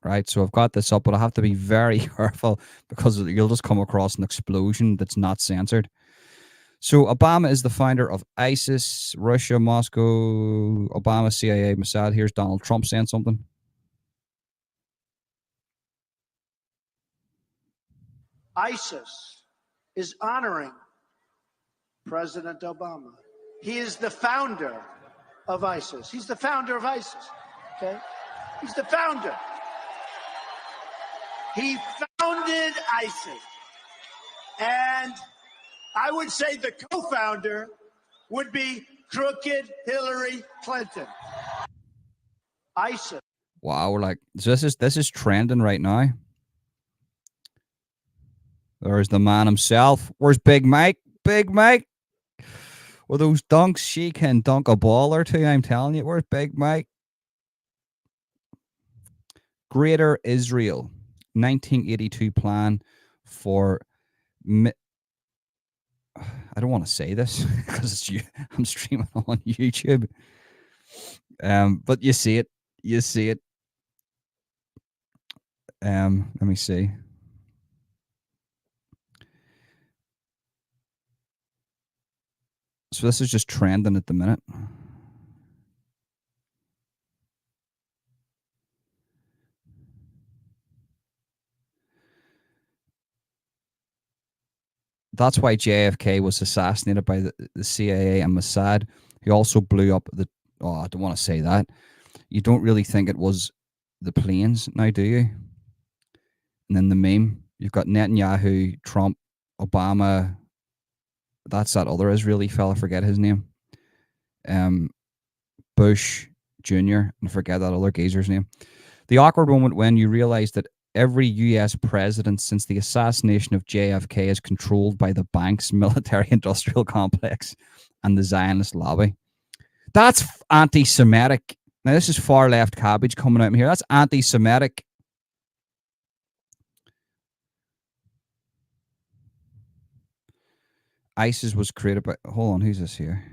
Right, so I've got this up, but I have to be very careful because you'll just come across an explosion that's not censored. So Obama is the founder of ISIS, Russia, Moscow, Obama, CIA, Mossad. Here's Donald Trump saying something. ISIS is honoring President Obama. He is the founder of ISIS. He's the founder of ISIS, okay? He's the founder. He founded ISIS. And I would say the co-founder would be crooked Hillary Clinton. ISIS. Wow, we're like, so this is trending right now. There's the man himself. Where's Big Mike? Big Mike. Well, those dunks, she can dunk a ball or two, I'm telling you. Where's Big Mike? Greater Israel, 1982 plan for... I don't want to say this because I'm streaming on YouTube. But you see it. You see it. Let me see. So this is just trending at the minute. That's why JFK was assassinated by the CIA and Mossad. He also blew up the... Oh, I don't want to say that. You don't really think it was the planes now, do you? And then the meme. You've got Netanyahu, Trump, Obama. That's that other Israeli fella. I forget his name. Bush Jr. and forget that other geezer's name. The awkward moment when you realize that every US president since the assassination of JFK is controlled by the bank's military-industrial complex and the Zionist lobby. That's anti-Semitic. Now, this is far-left cabbage coming out here. That's anti-Semitic. ISIS was created by... Hold on, who's this here?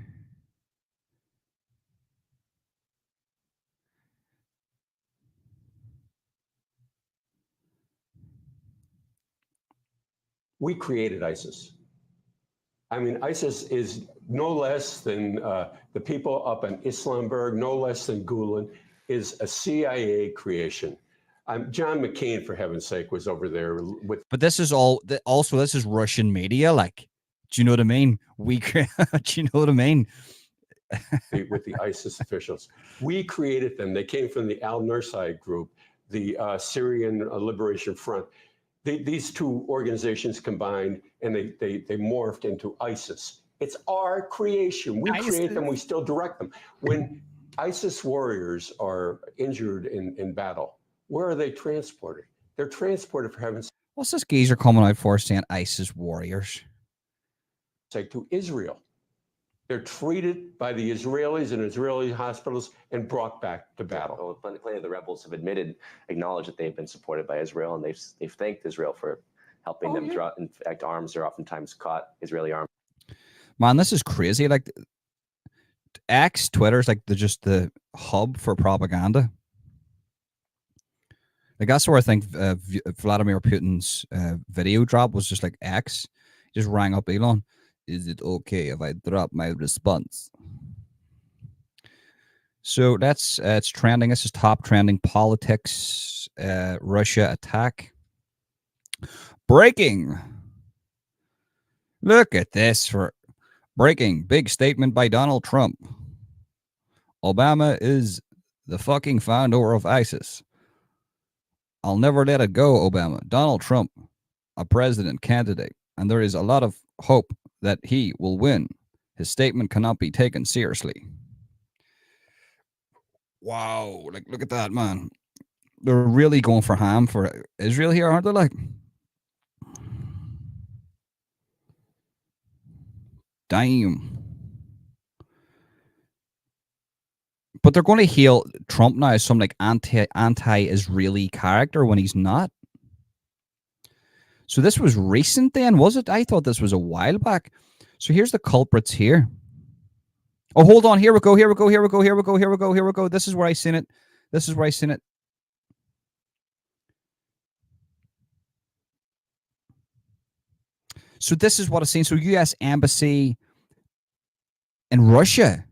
We created ISIS. I mean, ISIS is no less than the people up in Islamberg, no less than Gulen, is a CIA creation. John McCain, for heaven's sake, was over there with... But this is all... Also, this is Russian media, like... Do you know what I mean? Do you know what I mean? with the ISIS officials. We created them. They came from the Al-Nusra group, the Syrian Liberation Front. These two organizations combined, and they morphed into ISIS. It's our creation. We create them. We still direct them. When ISIS warriors are injured in battle, where are they transported? They're transported, for heaven's sake. What's this geezer coming out for saying ISIS warriors? To Israel. They're treated by the Israelis in Israeli hospitals and brought back to battle. Well, plenty of the rebels have acknowledged that they've been supported by Israel, and they've thanked Israel for helping them draw. In fact, arms are oftentimes caught, Israeli arms. Man, this is crazy. Like, X, Twitter's like just the hub for propaganda. Like that's where I think Vladimir Putin's video drop was just like X. He just rang up Elon. Is it okay if I drop my response? So that's it's trending. This is top trending politics. Russia attack. Breaking. Look at this for breaking. Big statement by Donald Trump. Obama is the fucking founder of ISIS. I'll never let it go, Obama. Donald Trump, a president candidate, and there is a lot of hope that he will win. His statement cannot be taken seriously. Wow, like look at that, man. They're really going for ham for Israel here, aren't they? Like, damn. But they're going to hail Trump now as some like anti-Israeli character when he's not. So this was recent then, was it? I thought this was a while back. So here's the culprits here. Oh, hold on. Here we go. Here we go. Here we go. Here we go. Here we go. Here we go. This is where I seen it. This is where I seen it. So this is what I've seen. So U.S. Embassy in Russia.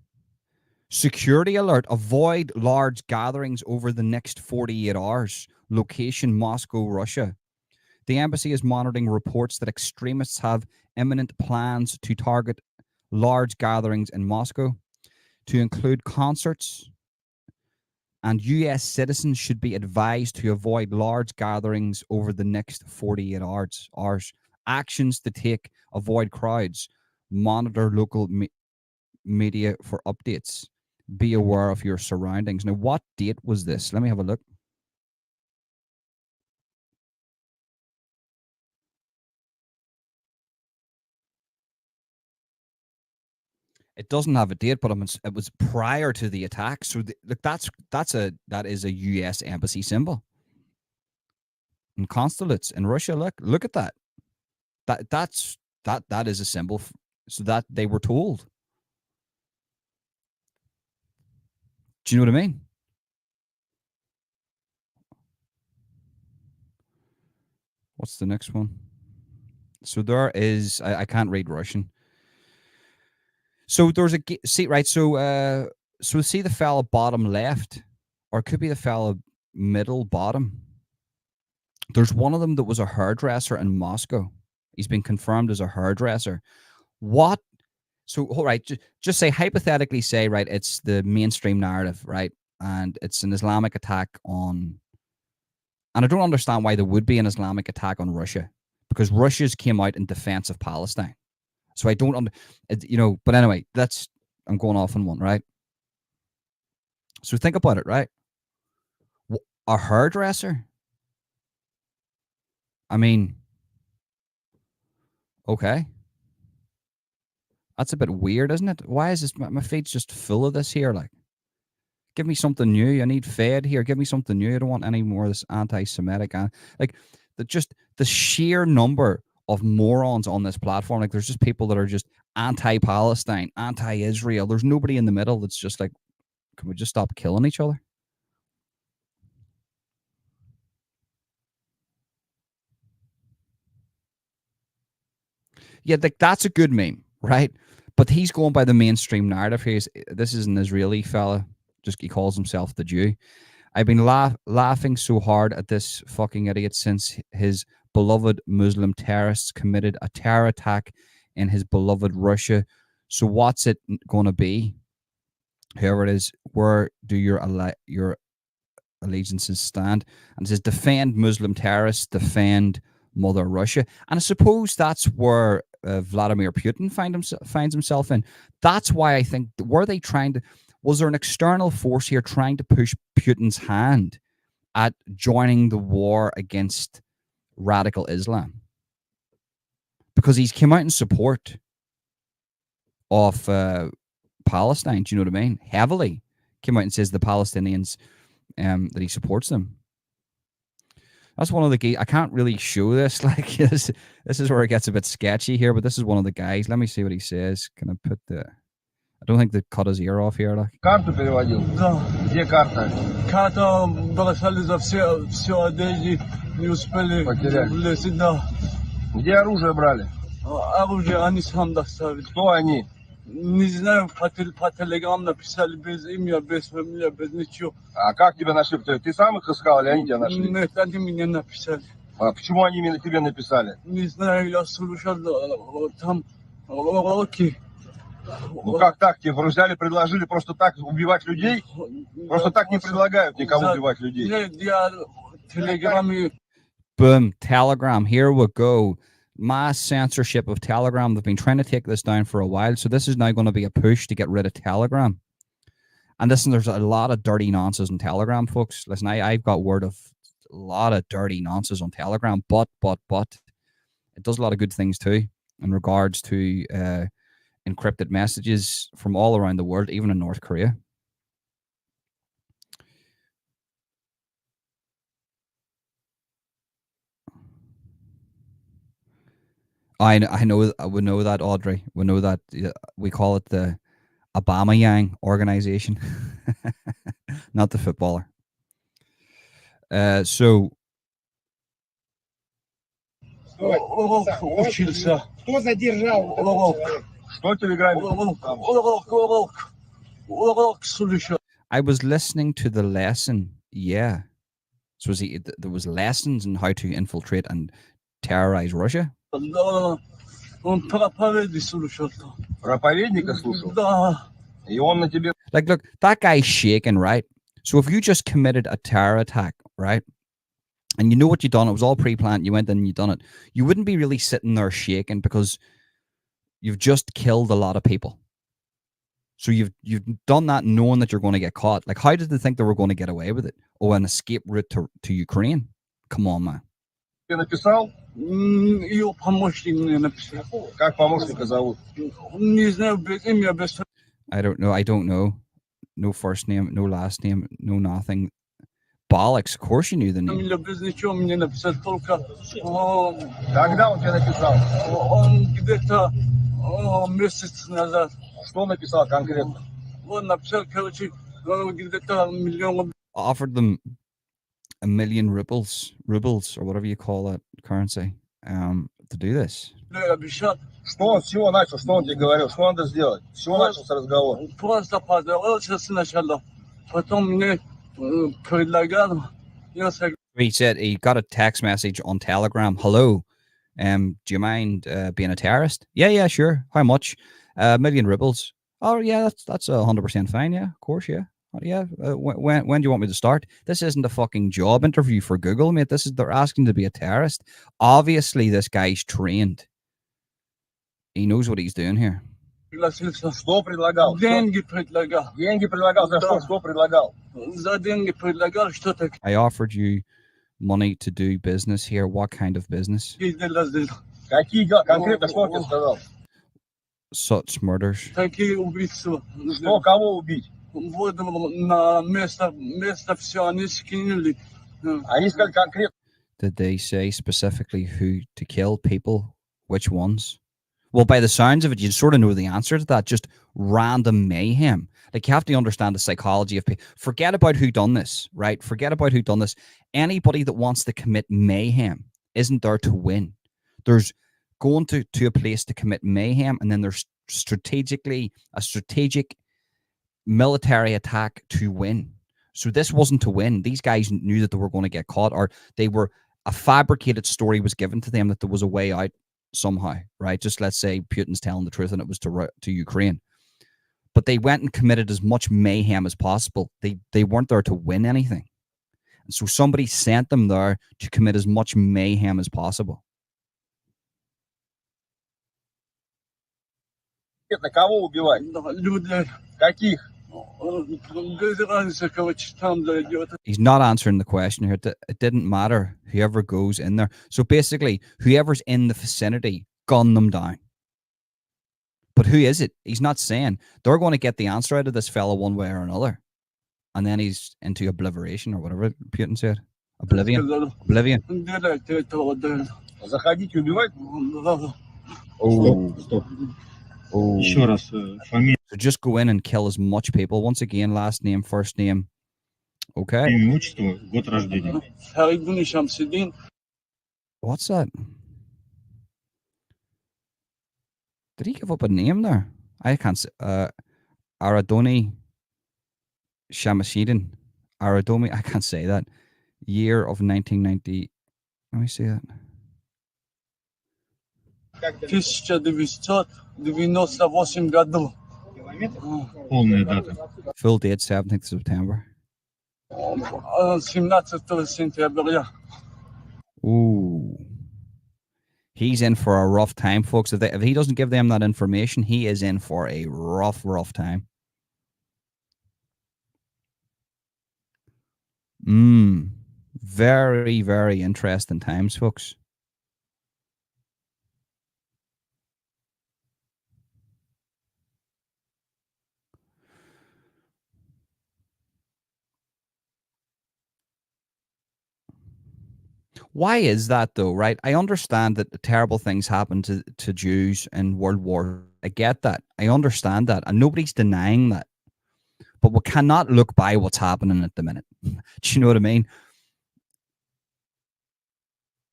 Security alert. Avoid large gatherings over the next 48 hours. Location, Moscow, Russia. The embassy is monitoring reports that extremists have imminent plans to target large gatherings in Moscow, to include concerts, and U.S. citizens should be advised to avoid large gatherings over the next 48 hours. Actions to take: avoid crowds, monitor local media for updates, be aware of your surroundings. Now, what date was this? Let me have a look. It doesn't have a date, but it was prior to the attack. So look, that is a U.S. embassy symbol. And consulates in Russia. Look at that. That is a symbol, so that they were told. Do you know what I mean? What's the next one? So there is. I can't read Russian. So there's a see right. So see the fella bottom left, or it could be the fella middle bottom. There's one of them that was a hairdresser in Moscow. He's been confirmed as a hairdresser. What? So all right, just say hypothetically, say right, it's the mainstream narrative, right, and it's an Islamic attack on. And I don't understand why there would be an Islamic attack on Russia, because Russia's came out in defense of Palestine. So I don't, but anyway, I'm going off on one, right? So think about it, right? A hairdresser? I mean, okay. That's a bit weird, isn't it? Why is this? My feed's just full of this here. Like, give me something new. I need fed here. Give me something new. I don't want any more of this anti-Semitic. Like, the sheer number of morons on this platform. Like, there's just people that are just anti-Palestine, anti-Israel. There's nobody in the middle that's just like, can we just stop killing each other? Yeah, like that's a good meme, right? But he's going by the mainstream narrative here. This is an Israeli fella. Just he calls himself the Jew. I've been laughing so hard at this fucking idiot since his beloved Muslim terrorists committed a terror attack in his beloved Russia. So what's it going to be? Whoever it is, where do your allegiances stand? And it says, defend Muslim terrorists, defend Mother Russia. And I suppose that's where Vladimir Putin finds himself in. That's why I think, were they trying to, was there an external force here trying to push Putin's hand at joining the war against radical Islam? Because he's come out in support of Palestine, do you know what I mean? Heavily. Came out and says the Palestinians, that he supports them. That's one of the I can't really show this. Like, this is where it gets a bit sketchy here, but this is one of the guys. Let me see what he says. Can I put the... I don't think they cut his ear off here. Like. Карту переводил? Да. Где карта? Карта бросали за все одежды, не успели Потеряли. влезть, да. Где оружие брали? Оружие они сам доставили. Кто они? Не знаю, по телеграмм написали без имя, без фамилии, без ничего. А как тебя нашли? Ты сам их искал или они тебя нашли? Нет, они меня написали. А почему они именно тебе написали? Не знаю, я слушал там уроки. Ну как так? Тебе взяли, предложили просто так убивать людей? Просто так не предлагают никому убивать людей. Нет, я телеграмме. Boom, Telegram. Here we go. Mass censorship of Telegram. They've been trying to take this down for a while. So this is now going to be a push to get rid of Telegram. And listen, there's a lot of dirty nonsense on Telegram, folks. Listen, I've got word of a lot of dirty nonsense on Telegram, but it does a lot of good things too in regards to encrypted messages from all around the world, even in North Korea. I know, we know that, Audrey. We know that. We call it the Obama Yang organization, not the footballer. So. Учился. Кто задержал? Что в Телеграме? Урок слушал. I was listening to the lesson. Yeah. So there was lessons on how to infiltrate and terrorize Russia. Да, он проповеди слушал. Проповедника слушал? Да. И он на тебе... Like, look, that guy's shaking, right? So if you just committed a terror attack, right? And you know what you've done, it was all pre-planned, you went in and you done it. You wouldn't be really sitting there shaking because you've just killed a lot of people. So you've done that knowing that you're going to get caught. Like, how did they think they were going to get away with it? Oh, an escape route to Ukraine? Come on, man. Ты написал? Ее помощник мне написал. Как помощника зовут? Не знаю, без имя, без... I don't know. No first name, no last name, no nothing. Bollocks, of course you knew the name. Фамилия без ничего мне написал, только... Когда он тебе написал? Он где-то месяц назад. Что написал конкретно? Он написал, короче, где-то миллион... Offered them $1 million rubles, or whatever you call that currency, to do this. Обещал. Что он, с чего начал? Что он тебе говорил? Что надо сделать? С чего начался разговор? Просто поздоровался сначала. Потом мне предлагал. He said he got a text message on Telegram. Hello, do you mind being a terrorist? Yeah, sure. How much? $1 million rubles. Oh yeah, that's 100% fine. Yeah, of course. Yeah. Yeah. When do you want me to start? This isn't a fucking job interview for Google, mate. They're asking to be a terrorist. Obviously, this guy's trained. He knows what he's doing here. Что предлагал? Деньги предлагал. Деньги предлагал? За что? Что предлагал? За деньги предлагал что-то. I offered you money to do business here. What kind of business? Какие дела? Конкретно что он тебе сказал? Such murders. Такие убийства. Что, кого убить? Вот на место все они скинули. Они сказали конкретно. Did they say specifically who to kill, people? Which ones? Well, by the sounds of it, you sort of know the answer to that. Just random mayhem. Like, you have to understand the psychology of people. Forget about who done this, right? Forget about who done this. Anybody that wants to commit mayhem isn't there to win. There's going to a place to commit mayhem, and then there's a strategic military attack to win. So this wasn't to win. These guys knew that they were going to get caught, or a fabricated story was given to them that there was a way out somehow, right? Just let's say Putin's telling the truth and it was to Ukraine. But they went and committed as much mayhem as possible. They weren't there to win anything. And so somebody sent them there to commit as much mayhem as possible. Кого убивать? Люди. Каких? He's not answering the question here. It didn't matter whoever goes in there. So basically, whoever's in the vicinity, gun them down. But who is it? He's not saying. They're going to get the answer out of this fella one way or another. And then he's into obliteration or whatever Putin said. Oblivion. Заходить и убивать? Oh. Стоп. Еще раз, фамилия. So just go in and kill as much people. Once again, last name, first name. Okay. Имя, отчество, год рождения. Фаридуни Шамсиддин. What's that? Did he give up a name there? I can't say. Aradoni Shamashidin. Aradomi, I can't say that. Year of 1990. Let me see that. 1998 году. Полная дата. Full date, 17th September. 17 сентября. Ooh. He's in for a rough time, folks. If he doesn't give them that information, he is in for a rough time. Very, very interesting times, folks. Why is that though, right? I understand that terrible things happen to Jews in World War. I get that. I understand that. And nobody's denying that. But we cannot look by what's happening at the minute. Do you know what I mean?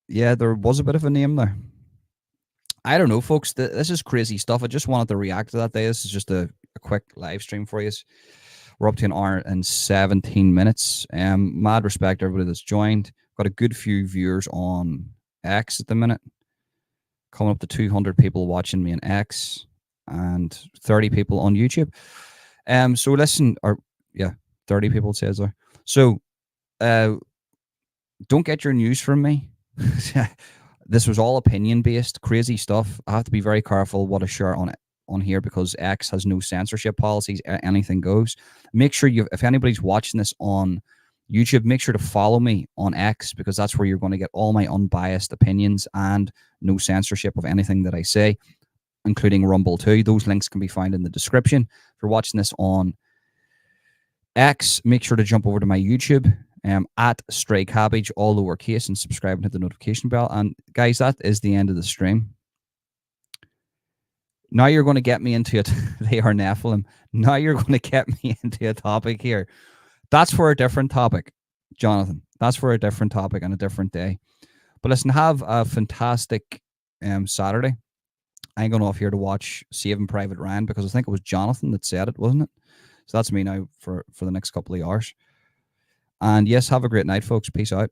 Yeah, there was a bit of a name there. I don't know, folks. This is crazy stuff. I just wanted to react to that day. This is just a quick live stream for you. We're up to an hour and 17 minutes. Mad respect to everybody that's joined. Got a good few viewers on X at the minute. Coming up to 200 people watching me on X and 30 people on YouTube. So listen, 30 people says there. So don't get your news from me. This was all opinion based, crazy stuff. I have to be very careful what I share on here because X has no censorship policies. Anything goes. Make sure if anybody's watching this on YouTube, make sure to follow me on X because that's where you're going to get all my unbiased opinions and no censorship of anything that I say, including Rumble too. Those links can be found in the description. If you're watching this on X, make sure to jump over to my YouTube at Stray Cabbage, all lowercase, and subscribe and hit the notification bell. And guys, that is the end of the stream. Now you're going to get me into it. They are Nephilim. Now you're going to get me into a topic here. That's for a different topic, Jonathan. That's for a different topic and a different day. But listen, have a fantastic Saturday. I'm going off here to watch Saving Private Ryan because I think it was Jonathan that said it, wasn't it? So that's me now for the next couple of hours. And yes, have a great night, folks. Peace out.